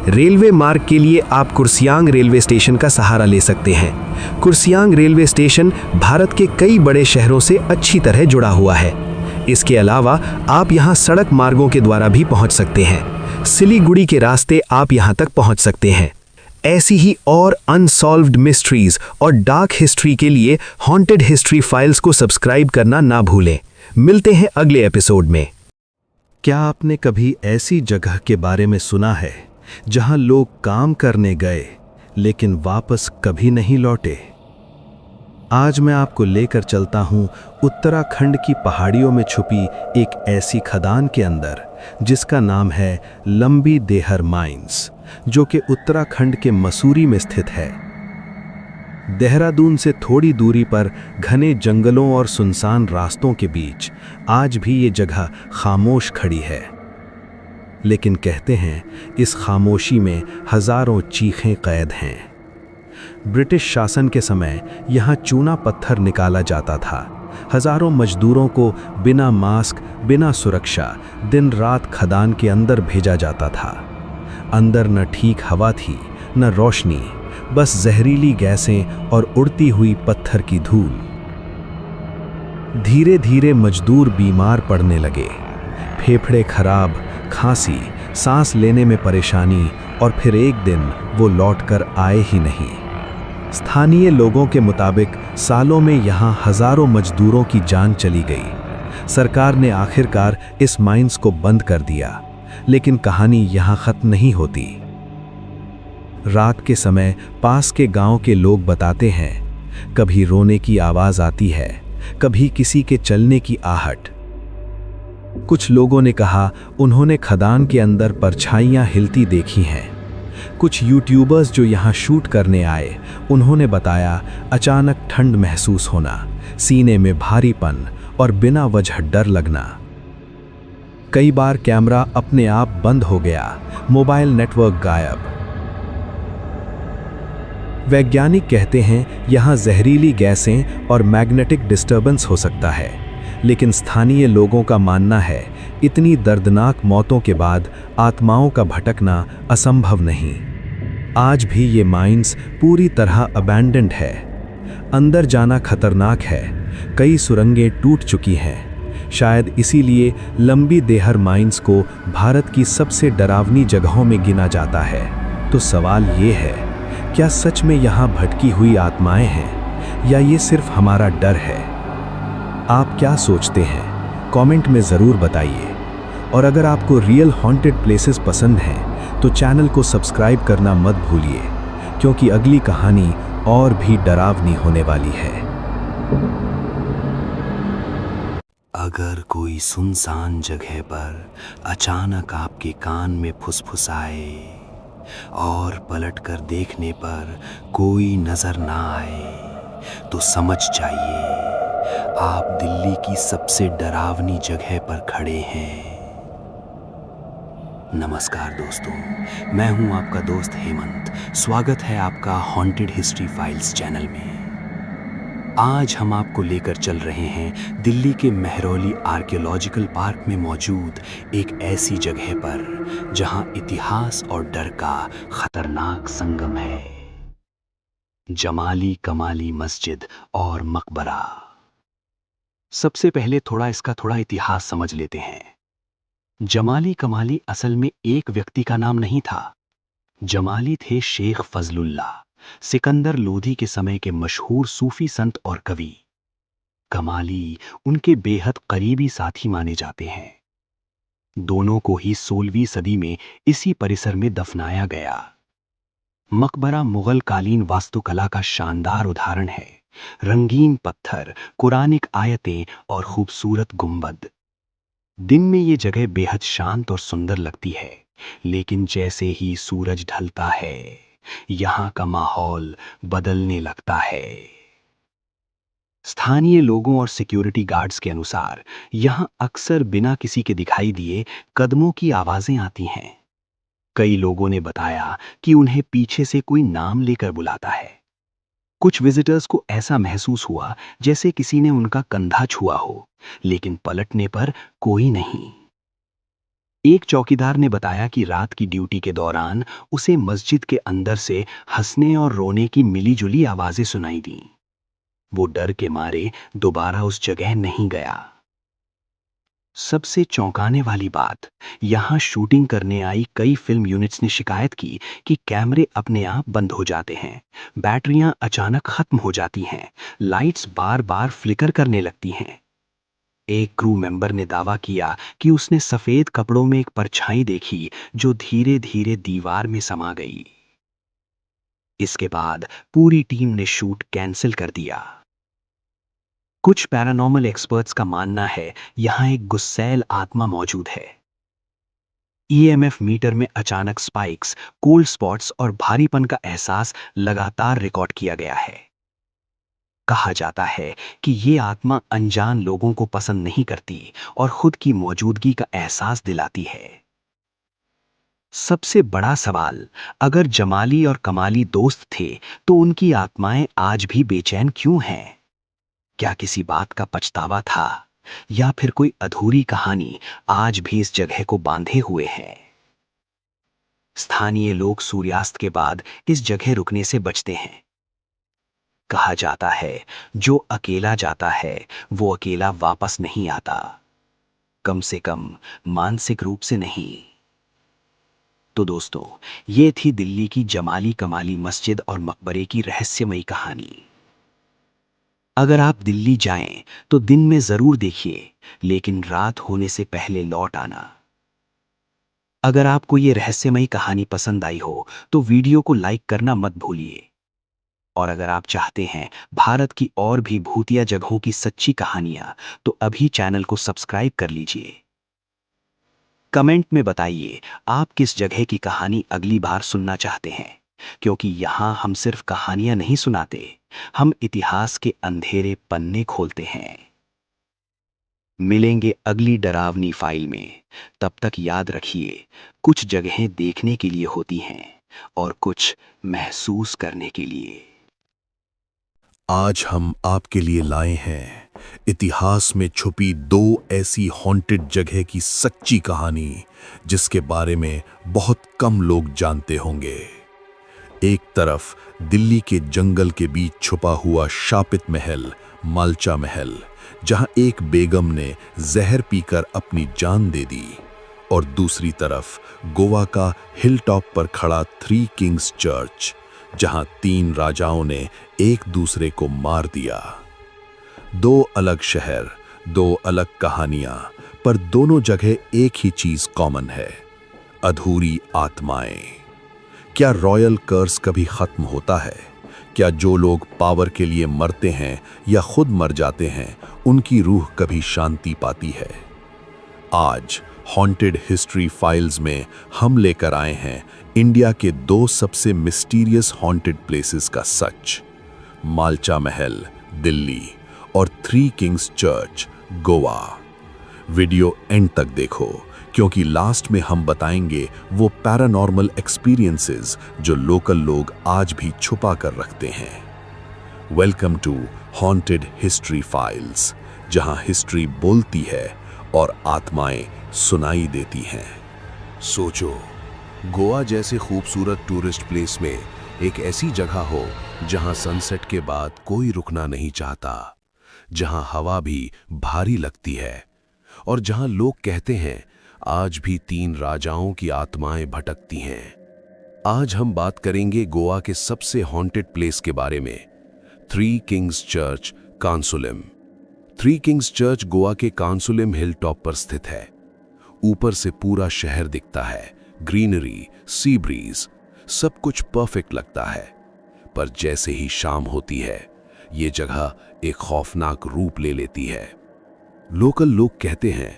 रेलवे मार्ग के लिए आप कुर्सियांग रेलवे स्टेशन का सहारा ले सकते हैं। कुर्सियांग रेलवे स्टेशन भारत के कई बड़े शहरों से अच्छी तरह जुड़ा हुआ है। इसके अलावा आप यहाँ सड़क मार्गों के द्वारा भी पहुँच सकते हैं। सिलीगुड़ी के रास्ते आप यहाँ तक पहुँच सकते हैं। ऐसी ही और अनसॉल्व्ड मिस्ट्रीज और डार्क हिस्ट्री के लिए हॉन्टेड हिस्ट्री फाइल्स को सब्सक्राइब करना ना भूलें। मिलते हैं अगले एपिसोड में। क्या आपने कभी ऐसी जगह के बारे में सुना है जहां लोग काम करने गए लेकिन वापस कभी नहीं लौटे? आज मैं आपको लेकर चलता हूं उत्तराखंड की पहाड़ियों में छुपी एक ऐसी खदान के अंदर जिसका नाम है लंबी देहर माइंस, जो कि उत्तराखंड के मसूरी में स्थित है। देहरादून से थोड़ी दूरी पर घने जंगलों और सुनसान रास्तों के बीच आज भी ये जगह खामोश खड़ी है। लेकिन कहते हैं इस खामोशी में हजारों चीखें कैद हैं। ब्रिटिश शासन के समय यहाँ चूना पत्थर निकाला जाता था। हजारों मजदूरों को बिना मास्क, बिना सुरक्षा दिन रात खदान के अंदर भेजा जाता था। अंदर न ठीक हवा थी, न रोशनी, बस जहरीली गैसें और उड़ती हुई पत्थर की धूल। धीरे धीरे मजदूर बीमार पड़ने लगे। फेफड़े खराब, खांसी, सांस लेने में परेशानी और फिर एक दिन वो लौटकर आए ही नहीं। स्थानीय लोगों के मुताबिक सालों में यहाँ हजारों मजदूरों की जान चली गई। सरकार ने आखिरकार इस माइंस को बंद कर दिया, लेकिन कहानी यहाँ खत्म नहीं होती। रात के समय पास के गांव के लोग बताते हैं, कभी रोने की आवाज आती है, कभी किसी के चलने की आहट। कुछ लोगों ने कहा उन्होंने खदान के अंदर परछाइयां हिलती देखी हैं। कुछ यूट्यूबर्स जो यहाँ शूट करने आए, उन्होंने बताया अचानक ठंड महसूस होना, सीने में भारीपन और बिना वजह डर लगना। कई बार कैमरा अपने आप बंद हो गया, मोबाइल नेटवर्क गायब। वैज्ञानिक कहते हैं यहाँ जहरीली गैसें और मैग्नेटिक डिस्टर्बेंस हो सकता है, लेकिन स्थानीय लोगों का मानना है इतनी दर्दनाक मौतों के बाद आत्माओं का भटकना असंभव नहीं। आज भी ये माइंस पूरी तरह अबैंडन्ड है। अंदर जाना खतरनाक है, कई सुरंगें टूट चुकी हैं। शायद इसीलिए लंबी देहर माइंस को भारत की सबसे डरावनी जगहों में गिना जाता है। तो सवाल ये है, क्या सच में यहाँ भटकी हुई आत्माएं हैं या ये सिर्फ हमारा डर है? आप क्या सोचते हैं? कमेंट में ज़रूर बताइए। और अगर आपको रियल हॉन्टेड प्लेसेस पसंद हैं तो चैनल को सब्सक्राइब करना मत भूलिए, क्योंकि अगली कहानी और भी डरावनी होने वाली है। अगर कोई सुनसान जगह पर अचानक आपके कान में फुसफुसाए और पलटकर देखने पर कोई नजर ना आए तो समझ जाइए आप दिल्ली की सबसे डरावनी जगह पर खड़े हैं। नमस्कार दोस्तों, मैं हूं आपका दोस्त हेमंत। स्वागत है आपका हॉन्टेड हिस्ट्री फाइल्स चैनल में। आज हम आपको लेकर चल रहे हैं दिल्ली के मेहरौली आर्कियोलॉजिकल पार्क में मौजूद एक ऐसी जगह पर जहां इतिहास और डर का खतरनाक संगम है। जमाली कमाली मस्जिद और मकबरा। सबसे पहले इसका थोड़ा इतिहास समझ लेते हैं। जमाली कमाली असल में एक व्यक्ति का नाम नहीं था। जमाली थे शेख फजलुल्लाह, सिकंदर लोधी के समय के मशहूर सूफी संत और कवि। कमाली उनके बेहद करीबी साथी माने जाते हैं। दोनों को ही 16वीं सदी में इसी परिसर में दफनाया गया। मकबरा मुगल कालीन वास्तुकला का शानदार उदाहरण है। रंगीन पत्थर, कुरानिक आयतें और खूबसूरत गुंबद। दिन में ये जगह बेहद शांत और सुंदर लगती है, लेकिन जैसे ही सूरज ढलता है यहाँ का माहौल बदलने लगता है। स्थानीय लोगों और सिक्योरिटी गार्ड्स के अनुसार यहाँ अक्सर बिना किसी के दिखाई दिए कदमों की आवाजें आती हैं। कई लोगों ने बताया कि उन्हें पीछे से कोई नाम लेकर बुलाता है। कुछ विजिटर्स को ऐसा महसूस हुआ जैसे किसी ने उनका कंधा छुआ हो, लेकिन पलटने पर कोई नहीं। एक चौकीदार ने बताया कि रात की ड्यूटी के दौरान उसे मस्जिद के अंदर से हंसने और रोने की मिलीजुली आवाजें सुनाई दी। वो डर के मारे दोबारा उस जगह नहीं गया। सबसे चौंकाने वाली बात, यहां शूटिंग करने आई कई फिल्म यूनिट्स ने शिकायत की कि कैमरे अपने आप बंद हो जाते हैं, बैटरियां अचानक खत्म हो जाती हैं, लाइट्स बार बार फ्लिकर करने लगती हैं। एक क्रू मेंबर ने दावा किया कि उसने सफेद कपड़ों में एक परछाई देखी जो धीरे धीरे दीवार में समा गई। इसके बाद पूरी टीम ने शूट कैंसिल कर दिया। कुछ पैरानॉर्मल एक्सपर्ट्स का मानना है यहां एक गुस्सैल आत्मा मौजूद है। ईएमएफ मीटर में अचानक स्पाइक्स, कोल्ड स्पॉट्स और भारीपन का एहसास लगातार रिकॉर्ड किया गया है। कहा जाता है कि ये आत्मा अनजान लोगों को पसंद नहीं करती और खुद की मौजूदगी का एहसास दिलाती है। सबसे बड़ा सवाल, अगर जमाली और कमाली दोस्त थे तो उनकी आत्माएं आज भी बेचैन क्यों हैं? क्या किसी बात का पछतावा था या फिर कोई अधूरी कहानी आज भी इस जगह को बांधे हुए है? स्थानीय लोग सूर्यास्त के बाद इस जगह रुकने से बचते हैं। कहा जाता है जो अकेला जाता है वो अकेला वापस नहीं आता, कम से कम मानसिक रूप से नहीं। तो दोस्तों, ये थी दिल्ली की जमाली कमाली मस्जिद और मकबरे की रहस्यमयी कहानी। अगर आप दिल्ली जाएं तो दिन में जरूर देखिए, लेकिन रात होने से पहले लौट आना। अगर आपको ये रहस्यमयी कहानी पसंद आई हो तो वीडियो को लाइक करना मत भूलिए। और अगर आप चाहते हैं भारत की और भी भूतिया जगहों की सच्ची कहानियां, तो अभी चैनल को सब्सक्राइब कर लीजिए। कमेंट में बताइए आप किस जगह की कहानी अगली बार सुनना चाहते हैं, क्योंकि यहाँ हम सिर्फ कहानियां नहीं सुनाते, हम इतिहास के अंधेरे पन्ने खोलते हैं। मिलेंगे अगली डरावनी फाइल में। तब तक याद रखिए, कुछ जगहें देखने के लिए होती हैं और कुछ महसूस करने के लिए। आज हम आपके लिए लाए हैं इतिहास में छुपी 2 ऐसी हॉन्टेड जगह की सच्ची कहानी, जिसके बारे में बहुत कम लोग जानते होंगे। एक तरफ दिल्ली के जंगल के बीच छुपा हुआ शापित महल, मालचा महल, जहां एक बेगम ने जहर पीकर अपनी जान दे दी, और दूसरी तरफ गोवा का हिल टॉप पर खड़ा 3 किंग्स चर्च, जहां 3 राजाओं ने एक दूसरे को मार दिया। 2 अलग शहर, 2 अलग कहानियां, पर दोनों जगह एक ही चीज कॉमन है: अधूरी आत्माएं। क्या रॉयल कर्स कभी खत्म होता है? क्या जो लोग पावर के लिए मरते हैं या खुद मर जाते हैं, उनकी रूह कभी शांति पाती है? आज हॉन्टेड हिस्ट्री फाइल्स में हम लेकर आए हैं इंडिया के 2 सबसे मिस्टीरियस हॉन्टेड प्लेसेस का सच: मालचा महल, दिल्ली, और 3 kings church, Goa. Video and तक देखो, क्योंकि लास्ट में हम बताएंगे वो पैरानॉर्मल एक्सपीरियंसेस जो लोकल लोग आज भी छुपा कर रखते हैं। Welcome to haunted history files, जहां हिस्ट्री बोलती है और आत्माएं सुनाई देती हैं। सोचो, गोवा जैसे खूबसूरत टूरिस्ट प्लेस में एक ऐसी जगह हो जहां सनसेट के बाद कोई रुकना नहीं चाहता, जहां हवा भी भारी लगती है, और जहां लोग कहते हैं आज भी 3 राजाओं की आत्माएं भटकती हैं। आज हम बात करेंगे गोवा के सबसे हॉन्टेड प्लेस के बारे में: 3 kings church, Cansaulim. 3 kings church Goa के कांसुलिम हिल टॉप पर स्थित है। ऊपर से पूरा शहर दिखता है, ग्रीनरी, सी ब्रीज, सब कुछ परफेक्ट लगता है। पर जैसे ही शाम होती है, ये जगह एक खौफनाक रूप ले लेती है। लोकल लोग कहते हैं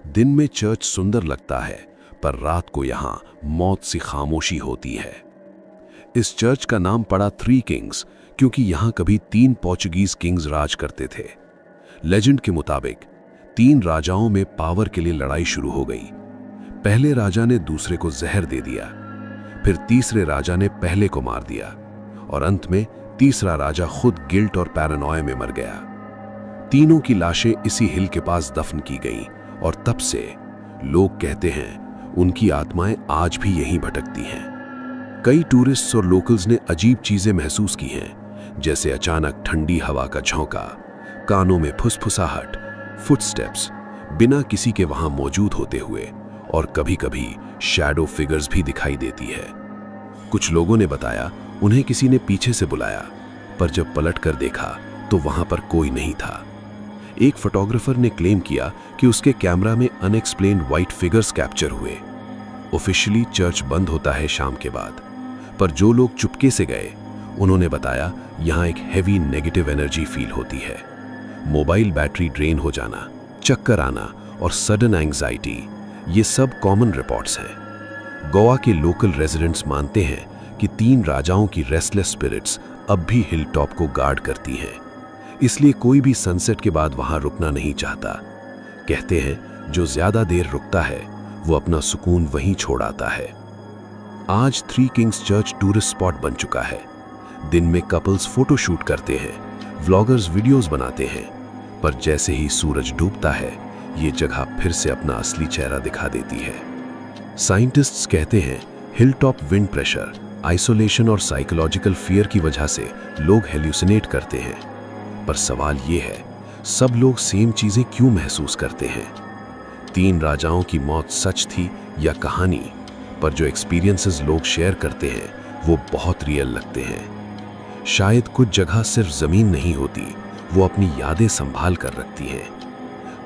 दिन में चर्च सुंदर लगता है, पर रात को यहां मौत सी खामोशी होती है। इस चर्च का नाम पड़ा 3 किंग्स, क्योंकि यहां कभी 3 पोर्चुगीज किंग्स राज करते थे। लेजेंड के मुताबिक 3 राजाओं में पावर के लिए लड़ाई शुरू हो गई। पहले राजा ने दूसरे को जहर दे दिया, फिर तीसरे राजा ने पहले को मार दिया, और अंत में तीसरा राजा खुद गिल्ट और पैरानॉय में मर गया। तीनों की लाशें इसी हिल के पास दफन की गई, और तब से लोग कहते हैं उनकी आत्माएं आज भी यहीं भटकती हैं। कई टूरिस्ट्स और लोकल्स ने अजीब चीजें महसूस की हैं, जैसे अचानक ठंडी हवा का झोंका, कानों में फुसफुसाहट, फुटस्टेप्स बिना किसी के वहां मौजूद होते हुए, और कभी-कभी शैडो फिगर्स भी दिखाई देती है। कुछ लोगों ने बताया उन्हें किसी ने पीछे से बुलाया, पर जब पलट कर देखा तो वहां पर कोई नहीं था। एक फोटोग्राफर ने क्लेम किया कि उसके कैमरा में अनएक्सप्लेन्ड व्हाइट फिगर्स कैप्चर हुए। ऑफिशियली चर्च बंद होता है शाम के बाद, पर जो लोग चुपके से गए उन्होंने बताया यहां एक हेवी नेगेटिव एनर्जी फील होती है। मोबाइल बैटरी ड्रेन हो जाना, चक्कर आना और सडन एंग्जाइटी, ये सब कॉमन रिपोर्ट्स हैं। गोवा के लोकल रेजिडेंट्स मानते हैं कि 3 राजाओं की रेस्टलेस स्पिरिट्स अब भी हिल टॉप को गार्ड करती हैं, इसलिए कोई भी सनसेट के बाद वहां रुकना नहीं चाहता। कहते हैं जो ज्यादा देर रुकता है वो अपना सुकून वहीं छोड़ आता है। आज 3 किंग्स चर्च टूरिस्ट स्पॉट बन चुका है। दिन में कपल्स फोटो शूट करते हैं, व्लॉगर्स वीडियोस बनाते हैं, पर जैसे ही सूरज डूबता है ये जगह फिर से अपना असली चेहरा दिखा देती है। साइंटिस्ट्स कहते हैं hill top wind pressure, isolation और साइकोलॉजिकल फियर की वजह से लोग हेल्यूसिनेट करते हैं। पर सवाल ये है, सब लोग सेम चीजें क्यों महसूस करते हैं? 3 राजाओं की मौत सच थी या कहानी? पर जो एक्सपीरियंसेस लोग शेयर करते हैं वो बहुत रियल लगते हैं। शायद कुछ जगह सिर्फ जमीन नहीं होती, वो अपनी यादें संभाल कर रखती हैं।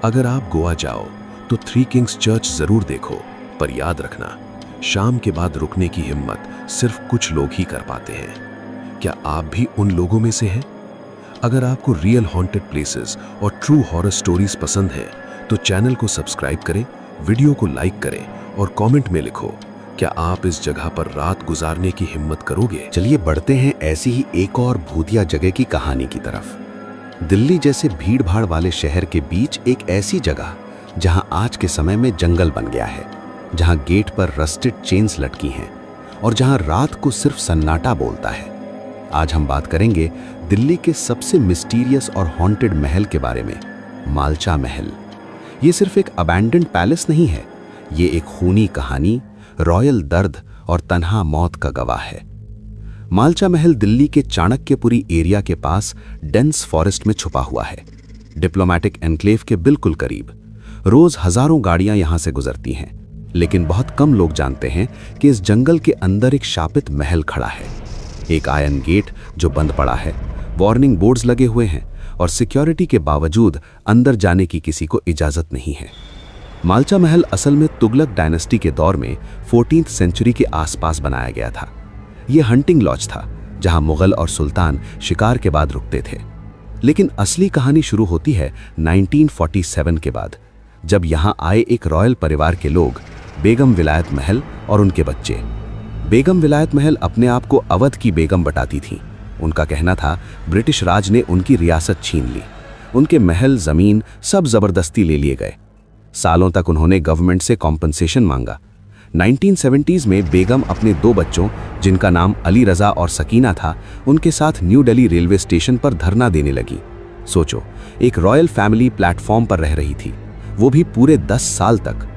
अगर आप गोवा जाओ तो थ्री किंग्स चर्च जरूर देखो, पर याद रखना, शाम के बाद रुकने की हिम्मत सिर्फ कुछ लोग ही कर पाते हैं। क्या आप भी उन लोगों में से हैं? अगर आपको रियल हॉन्टेड प्लेसेस और ट्रू हॉरर स्टोरीज पसंद हैं तो चैनल को सब्सक्राइब करें, वीडियो को लाइक करें और कमेंट में लिखो, क्या आप इस जगह पर रात गुजारने की हिम्मत करोगे? चलिए बढ़ते हैं ऐसी ही एक और भूतिया जगह की कहानी की तरफ। दिल्ली जैसे भीड़ भाड़ वाले शहर के बीच एक ऐसी जगह जहां आज के समय में जंगल बन गया है, जहां गेट पर रस्टेड चेन्स लटकी हैं और जहां रात को सिर्फ सन्नाटा बोलता है। आज हम बात करेंगे दिल्ली के सबसे मिस्टीरियस और हॉन्टेड महल के बारे में, मालचा महल। ये सिर्फ एक अबैंडन्ड पैलेस नहीं है, ये एक खूनी कहानी, रॉयल दर्द और तन्हा मौत का गवाह है। मालचा महल दिल्ली के चाणक्यपुरी एरिया के पास डेंस फॉरेस्ट में छुपा हुआ है, डिप्लोमैटिक एनक्लेव के बिल्कुल करीब। रोज हजारों गाड़ियां यहां से गुजरती हैं, लेकिन बहुत कम लोग जानते हैं कि इस जंगल के अंदर एक शापित महल खड़ा है। एक आयरन गेट जो बंद पड़ा है, वार्निंग बोर्ड्स लगे हुए हैं और सिक्योरिटी के बावजूद अंदर जाने की किसी को इजाजत नहीं है। मालचा महल असल में तुगलक डायनेस्टी के दौर में 14th सेंचुरी के आसपास बनाया गया था। यह हंटिंग लॉज था जहां मुगल और सुल्तान शिकार के बाद रुकते थे। लेकिन असली कहानी शुरू होती है 1947 के बाद, जब यहां आए एक रॉयल परिवार के लोग, बेगम विलायत महल और उनके बच्चे। बेगम विलायत महल अपने आप को अवध की बेगम बताती थी। उनका कहना था ब्रिटिश राज ने उनकी रियासत छीन ली, उनके महल, जमीन सब जबरदस्ती ले लिए गए। सालों तक उन्होंने गवर्नमेंट से कॉम्पनसेशन मांगा। 1970s में बेगम अपने 2 बच्चों, जिनका नाम अली रजा और सकीना था, उनके साथ न्यू दिल्ली रेलवे स्टेशन पर धरना देने लगी। सोचो, एक रॉयल फैमिली प्लेटफॉर्म पर रह रही थी, वो भी पूरे 10 साल तक।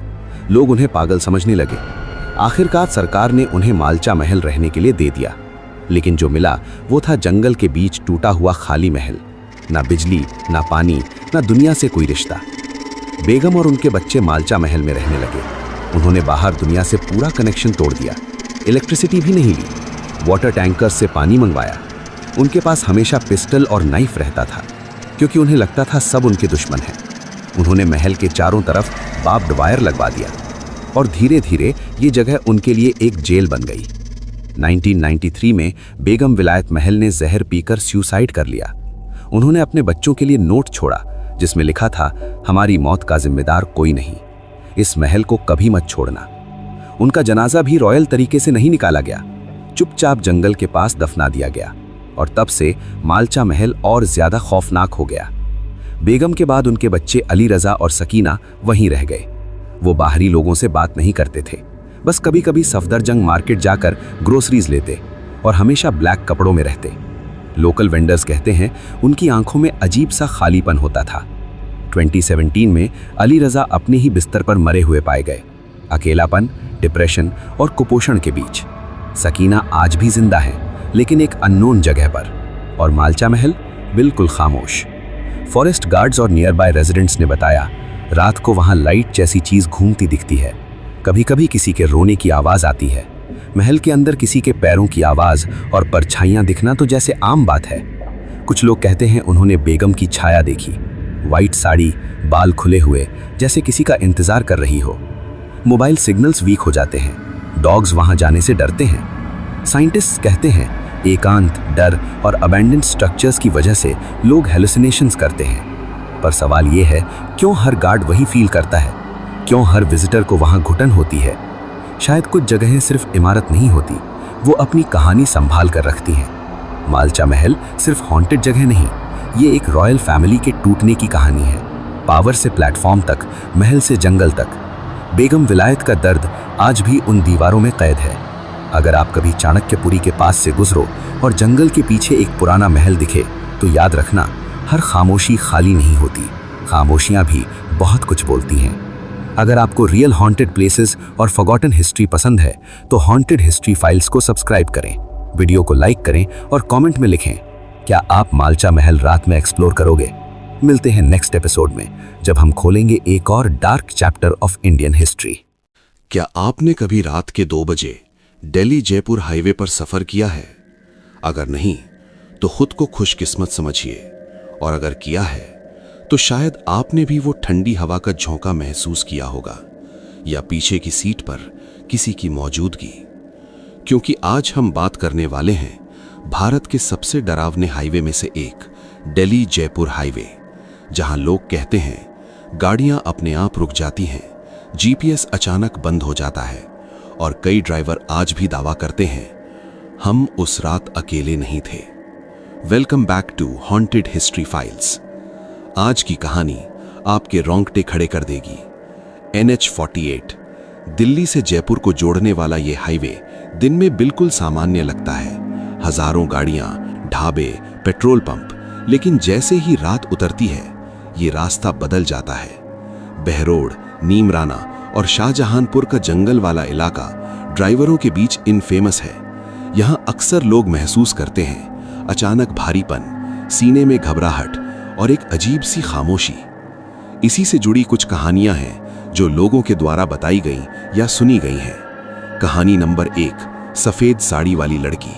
लोग उन्हें पागल समझने लगे। आखिरकार सरकार ने उन्हें मालचा महल रहने के लिए दे दिया, लेकिन जो मिला वो था जंगल के बीच टूटा हुआ खाली महल। ना बिजली, ना पानी, ना दुनिया से कोई रिश्ता। बेगम और उनके बच्चे मालचा महल में रहने लगे। उन्होंने बाहर दुनिया से पूरा कनेक्शन तोड़ दिया, इलेक्ट्रिसिटी भी नहीं ली, वाटर टैंकर से पानी मंगवाया। उनके पास हमेशा पिस्टल और नाइफ रहता था, क्योंकि उन्हें लगता था सब उनके दुश्मन हैं। उन्होंने महल के चारों तरफ बार्ब्ड वायर लगवा दिया और धीरे धीरे ये जगह उनके लिए एक जेल बन गई। 1993 में बेगम विलायत महल ने जहर पीकर सुसाइड कर लिया। उन्होंने अपने बच्चों के लिए नोट छोड़ा जिसमें लिखा था, हमारी मौत का जिम्मेदार कोई नहीं, इस महल को कभी मत छोड़ना। उनका जनाजा भी रॉयल तरीके से नहीं निकाला गया, चुपचाप जंगल के पास दफना दिया गया और तब से मालचा महल और ज्यादा खौफनाक हो गया। बेगम के बाद उनके बच्चे अली रजा और सकीना वहीं रह गए। वो बाहरी लोगों से बात नहीं करते थे, बस कभी कभी सफदरजंग मार्केट जाकर ग्रोसरीज लेते और हमेशा ब्लैक कपड़ों में रहते। लोकल वेंडर्स कहते हैं उनकी आंखों में अजीब सा खालीपन होता था। 2017 में अली रजा अपने ही बिस्तर पर मरे हुए पाए गए, अकेलापन, डिप्रेशन और कुपोषण के बीच। सकीना आज भी जिंदा है, लेकिन एक अननोन जगह पर, और मालचा महल बिल्कुल खामोश। फॉरेस्ट गार्ड्स और नियर बाय रेजिडेंट्स ने बताया, रात को वहां लाइट जैसी चीज घूमती दिखती है, कभी कभी किसी के रोने की आवाज आती है। महल के अंदर किसी के पैरों की आवाज और परछाइयां दिखना तो जैसे आम बात है। कुछ लोग कहते हैं उन्होंने बेगम की छाया देखी, वाइट साड़ी, बाल खुले हुए, जैसे किसी का इंतजार कर रही हो। मोबाइल सिग्नल्स वीक हो जाते हैं, डॉग्स वहां जाने से डरते हैं। साइंटिस्ट्स कहते हैं एकांत, डर और अबैंडन्ड स्ट्रक्चर्स की वजह से लोग हेलुसिनेशंस करते हैं। पर सवाल यह है, क्यों हर गार्ड वही फील करता है? क्यों हर विजिटर को वहां घुटन होती है? शायद कुछ जगहें सिर्फ इमारत नहीं होती, वो अपनी कहानी संभाल कर रखती हैं। मालचा महल सिर्फ हॉन्टेड जगह नहीं, ये एक रॉयल फैमिली के टूटने की कहानी है। पावर से प्लेटफॉर्म तक, महल से जंगल तक, बेगम विलायत का दर्द आज भी उन दीवारों में कैद है। अगर आप कभी चाणक्यपुरी के पास से गुजरो और जंगल के पीछे एक पुराना महल दिखे, तो याद रखना, हर खामोशी खाली नहीं होती, खामोशियां भी बहुत कुछ बोलती हैं। अगर आपको रियल हॉन्टेड प्लेसेस और फॉरगॉटन हिस्ट्री पसंद है, तो हॉन्टेड हिस्ट्री फाइल्स को सब्सक्राइब करें, वीडियो को लाइक करें और कमेंट में लिखें, क्या आप मालचा महल रात में एक्सप्लोर करोगे? मिलते हैं नेक्स्ट एपिसोड में, जब हम खोलेंगे एक और dark chapter of Indian history. क्या आपने कभी रात के 2 बजे दिल्ली जयपुर हाईवे पर सफर किया है? अगर नहीं तो खुद को खुशकिस्मत समझिए, और अगर किया है तो शायद आपने भी वो ठंडी हवा का झोंका महसूस किया होगा, या पीछे की सीट पर किसी की मौजूदगी। क्योंकि आज हम बात करने वाले हैं भारत के सबसे डरावने हाईवे में से एक, दिल्ली जयपुर हाईवे, जहां लोग कहते हैं गाड़ियां अपने आप रुक जाती हैं, जीपीएस अचानक बंद हो जाता है, और कई ड्राइवर आज भी दावा करते हैं हम उस रात अकेले नहीं थे। Welcome back to haunted history files. आज की कहानी आपके रोंगटे खड़े कर देगी। NH-48 दिल्ली से जयपुर को जोड़ने वाला ये हाईवे दिन में बिल्कुल सामान्य लगता है, हजारों गाड़ियां, ढाबे, पेट्रोल पंप, लेकिन जैसे ही रात उतरती है ये रास्ता बदल जाता है। बहरोड, नीमराना और शाहजहानपुर का जंगल वाला इलाका ड्राइवरों के बीच इनफेमस है। यहां अक्सर लोग महसूस करते हैं अचानक भारीपन, सीने में घबराहट और एक अजीब सी खामोशी। इसी से जुड़ी कुछ कहानियां हैं जो लोगों के द्वारा बताई गई या सुनी गई हैं। कहानी नंबर 1, सफेद साड़ी वाली लड़की।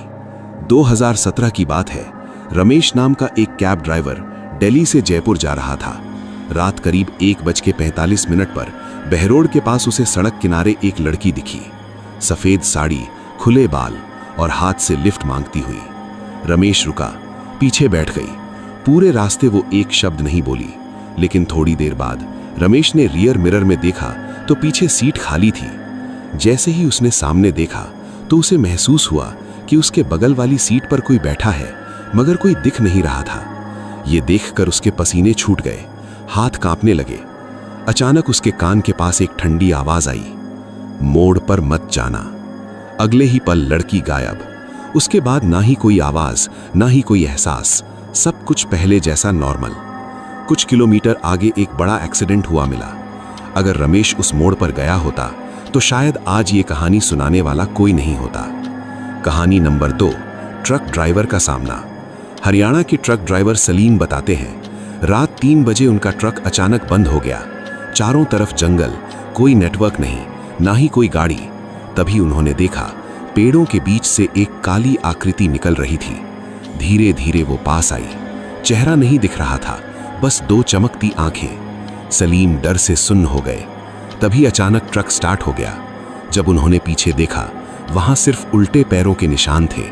2017 की बात है। रमेश नाम का एक कैब ड्राइवर दिल्ली से जयपुर जा रहा था। रात करीब 1:45 पर बहरोड के पास उसे सड़क किनारे एक लड़की दिखी, सफेद साड़ी, खुले बाल और हाथ से लिफ्ट मांगती हुई। रमेश रुका, पीछे बैठ गई। पूरे रास्ते वो एक शब्द नहीं बोली, लेकिन थोड़ी देर बाद रमेश ने रियर मिरर में देखा तो पीछे सीट खाली थी। जैसे ही उसने सामने देखा तो उसे महसूस हुआ कि उसके बगल वाली सीट पर कोई बैठा है, मगर कोई दिख नहीं रहा था। ये देखकर उसके पसीने छूट गए, हाथ कांपने लगे। अचानक उसके कान के पास एक ठंडी आवाज आई, मोड़ पर मत जाना। अगले ही पल लड़की गायब। उसके बाद ना ही कोई आवाज, ना ही कोई एहसास, सब कुछ पहले जैसा नॉर्मल। कुछ किलोमीटर आगे एक बड़ा एक्सीडेंट हुआ मिला। अगर रमेश उस मोड़ पर गया होता तो शायद आज ये कहानी सुनाने वाला कोई नहीं होता। कहानी नंबर 2, ट्रक ड्राइवर का सामना। हरियाणा के ट्रक ड्राइवर सलीम बताते हैं रात 3 बजे उनका ट्रक अचानक बंद हो गया। चारों तरफ जंगल, कोई नेटवर्क नहीं, ना ही कोई गाड़ी। तभी उन्होंने देखा पेड़ों के बीच से एक काली आकृति निकल रही थी। धीरे धीरे वो पास आई। चेहरा नहीं दिख रहा था, बस 2 चमकती आंखें। सलीम डर से सुन्न हो गए। तभी अचानक ट्रक स्टार्ट हो गया। जब उन्होंने पीछे देखा, वहां सिर्फ उल्टे पैरों के निशान थे।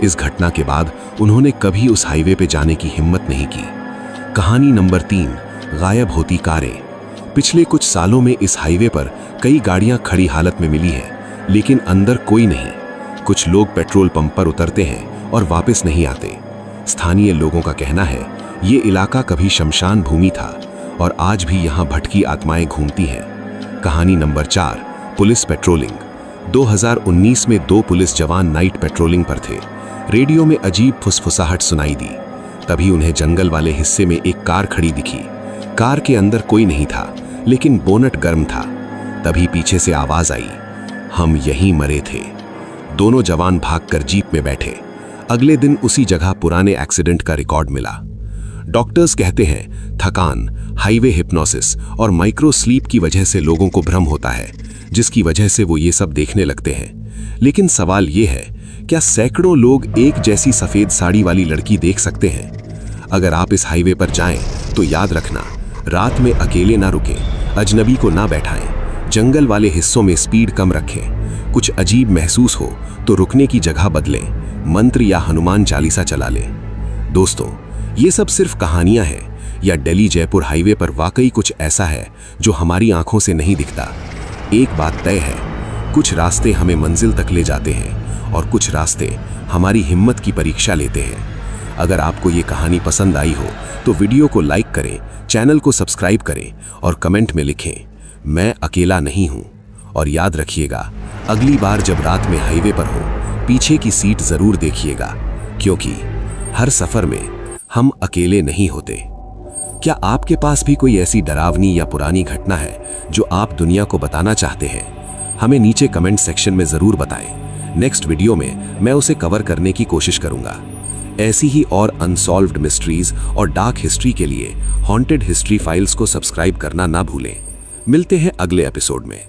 इस घटना के बाद उन्होंने कभी उस हाईवे पे जाने की हिम्मत नहीं की। कहानी नंबर 3, गायब होती कारें। पिछले कुछ सालों में इस हाईवे पर कई गाड़ियां खड़ी हालत में मिली हैं, लेकिन अंदर कोई नहीं। कुछ लोग पेट्रोल पंप पर उतरते हैं और वापस नहीं आते। स्थानीय लोगों का कहना है ये इलाका कभी शमशान भूमि था और आज भी यहाँ भटकी आत्माएं घूमती हैं। कहानी नंबर 4, पुलिस पेट्रोलिंग। 2019 में 2 पुलिस जवान नाइट पेट्रोलिंग पर थे। रेडियो में अजीब फुसफुसाहट सुनाई दी। तभी उन्हें जंगल वाले हिस्से में एक कार खड़ी दिखी। कार के अंदर कोई नहीं था, लेकिन बोनट गर्म था। तभी पीछे से आवाज आई, हम यहीं मरे थे। दोनों जवान भागकर जीप में बैठे। अगले दिन उसी जगह पुराने एक्सीडेंट का रिकॉर्ड मिला। डॉक्टर्स कहते हैं थकान, हाईवे हिप्नोसिस और माइक्रो स्लीप की वजह से लोगों को भ्रम होता है, जिसकी वजह से वो ये सब देखने लगते हैं। लेकिन सवाल ये है, क्या सैकड़ों लोग एक जैसी सफेद साड़ी वाली लड़की देख सकते हैं? अगर आप इस हाईवे पर जाएं तो याद रखना, रात में अकेले ना रुकें, अजनबी को ना बैठाएं, जंगल वाले हिस्सों में स्पीड कम रखें। कुछ अजीब महसूस हो तो रुकने की जगह बदलें, मंत्र या हनुमान चालीसा चला लें। दोस्तों, ये सब सिर्फ कहानियां हैं, या दिल्ली जयपुर हाईवे पर वाकई कुछ ऐसा है जो हमारी आंखों से नहीं दिखता। एक बात तय है, कुछ रास्ते हमें मंजिल तक ले जाते हैं और कुछ रास्ते हमारी हिम्मत की परीक्षा लेते हैं। अगर आपको ये कहानी पसंद आई हो तो वीडियो को लाइक करें, चैनल को सब्सक्राइब करें और कमेंट में लिखें, मैं अकेला नहीं हूं। और याद रखिएगा, अगली बार जब रात में हाईवे पर हो, पीछे की सीट जरूर देखिएगा, क्योंकि हर सफर में हम अकेले नहीं होते। क्या आपके पास भी कोई ऐसी डरावनी या पुरानी घटना है जो आप दुनिया को बताना चाहते हैं? हमें नीचे कमेंट सेक्शन में जरूर बताएं। नेक्स्ट वीडियो में मैं उसे कवर करने की कोशिश करूंगा। ऐसी ही और अनसॉल्व्ड मिस्ट्रीज और डार्क हिस्ट्री के लिए हॉन्टेड हिस्ट्री फाइल्स को सब्सक्राइब करना ना भूलें। मिलते हैं अगले एपिसोड में।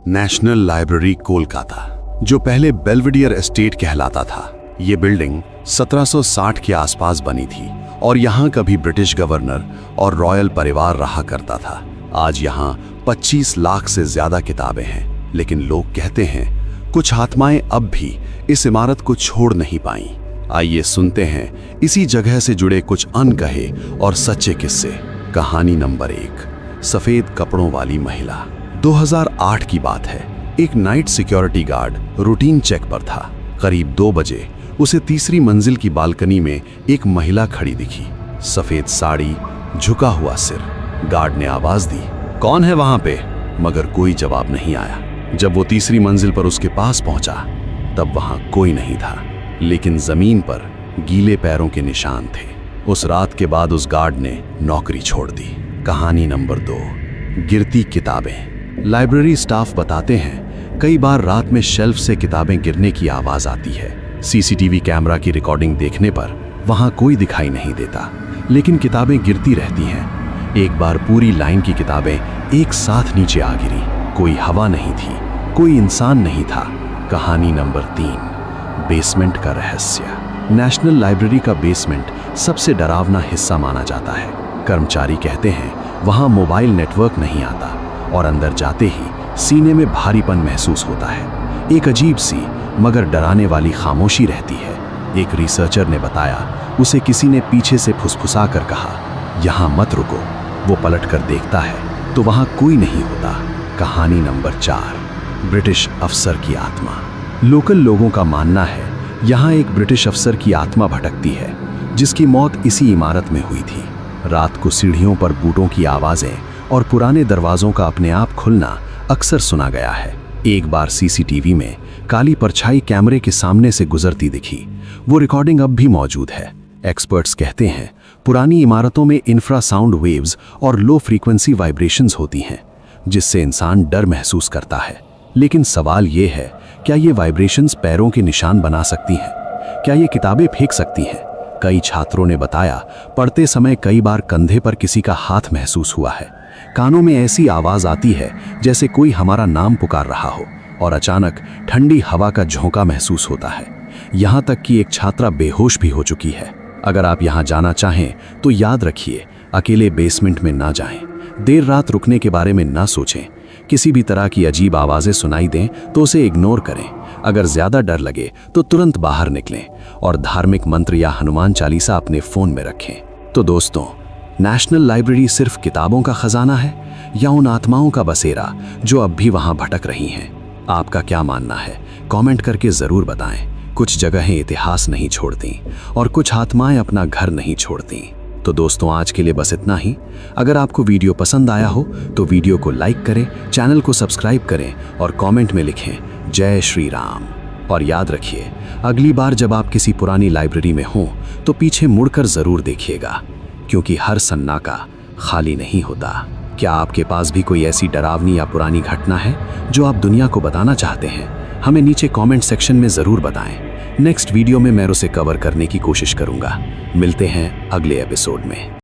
नेशनल लाइब्रेरी कोलकाता, जो पहले बेल्वेडियर एस्टेट कहलाता था। ये बिल्डिंग 1760 के आसपास बनी थी और यहाँ कभी ब्रिटिश गवर्नर और रॉयल परिवार रहा करता था। आज यहाँ 25 लाख से ज्यादा किताबें हैं, लेकिन लोग कहते हैं कुछ आत्माएं अब भी इस इमारत को छोड़ नहीं पाई। आइए सुनते हैं इसी जगह से जुड़े कुछ अनकहे और सच्चे किस्से। कहानी नंबर 1, सफेद कपड़ों वाली महिला। 2008 की बात है। एक night security guard routine check पर था। करीब 2 बजे उसे तीसरी मंजिल की बालकनी में एक महिला खड़ी दिखी। सफेद साड़ी, झुका हुआ सिर। गार्ड ने आवाज दी, कौन है वहां पे? मगर कोई जवाब नहीं आया। जब वो तीसरी मंजिल पर उसके पास पहुंचा तब वहां कोई नहीं था, लेकिन जमीन पर गीले पैरों के निशान थे। उस रात के बाद उस गार्ड ने नौकरी छोड़ दी। कहानी नंबर 2, गिरती किताबें। लाइब्रेरी स्टाफ बताते हैं कई बार रात में शेल्फ से किताबें गिरने की आवाज आती है। सीसीटीवी कैमरा की रिकॉर्डिंग देखने पर वहां कोई दिखाई नहीं देता, लेकिन किताबें गिरती रहती हैं। एक बार पूरी लाइन की किताबें एक साथ नीचे आ गिरी। कोई हवा नहीं थी, कोई इंसान नहीं था। कहानी नंबर 3, बेसमेंट का रहस्य। नेशनल लाइब्रेरी का बेसमेंट सबसे डरावना हिस्सा माना जाता है। कर्मचारी कहते हैं वहां मोबाइल नेटवर्क नहीं आता और अंदर जाते ही सीने में भारीपन महसूस होता है। एक अजीब सी मगर डराने वाली खामोशी रहती है। एक रिसर्चर ने बताया उसे किसी ने पीछे से फुसफुसा कर कहा, यहाँ मत रुको। वो पलट कर देखता है तो वहां कोई नहीं होता। कहानी नंबर 4, ब्रिटिश अफसर की आत्मा। लोकल लोगों का मानना है यहाँ एक ब्रिटिश अफसर की आत्मा भटकती है, जिसकी मौत इसी इमारत में हुई थी। रात को सीढ़ियों पर बूटों की आवाजें और पुराने दरवाजों का अपने आप खुलना अक्सर सुना गया है। एक बार सीसीटीवी में काली परछाई कैमरे के सामने से गुजरती दिखी। वो रिकॉर्डिंग अब भी मौजूद है। एक्सपर्ट्स कहते हैं पुरानी इमारतों में इंफ्रासाउंड वेव्स और लो फ्रीक्वेंसी वाइब्रेशंस होती हैं, जिससे इंसान डर महसूस करता है। लेकिन सवाल ये है, क्या ये वाइब्रेशंस पैरों के निशान बना सकती हैं? क्या ये किताबें फेंक सकती हैं? कई छात्रों ने बताया पढ़ते समय कई बार कंधे पर किसी का हाथ महसूस हुआ है। कानों में ऐसी आवाज आती है जैसे कोई हमारा नाम पुकार रहा हो, और अचानक ठंडी हवा का झोंका महसूस होता है। यहाँ तक कि एक छात्रा बेहोश भी हो चुकी है। अगर आप यहाँ जाना चाहें तो याद रखिए, अकेले बेसमेंट में ना जाएं। देर रात रुकने के बारे में ना सोचें। किसी भी तरह की अजीब आवाजें सुनाई दें तो उसे इग्नोर करें। अगर ज्यादा डर लगे तो तुरंत बाहर निकलें और धार्मिक मंत्र या हनुमान चालीसा अपने फोन में रखें। तो दोस्तों, नेशनल लाइब्रेरी सिर्फ किताबों का खजाना है या उन आत्माओं का बसेरा जो अब भी वहां भटक रही हैं? आपका क्या मानना है? कमेंट करके जरूर बताएं। कुछ जगहें इतिहास नहीं छोड़ती और कुछ आत्माएं अपना घर नहीं छोड़ती। तो दोस्तों, आज के लिए बस इतना ही। अगर आपको वीडियो पसंद आया हो तो वीडियो को लाइक करें, चैनल को सब्सक्राइब करें और कमेंट में लिखें जय श्री राम। और याद रखिए, अगली बार जब आप किसी पुरानी लाइब्रेरी में हों तो पीछे मुड़कर जरूर देखिएगा, क्योंकि हर सन्नाटा खाली नहीं होता। क्या आपके पास भी कोई ऐसी डरावनी या पुरानी घटना है जो आप दुनिया को बताना चाहते हैं? हमें नीचे कमेंट सेक्शन में जरूर बताएं। नेक्स्ट वीडियो में मैं उसे कवर करने की कोशिश करूंगा। मिलते हैं अगले एपिसोड में।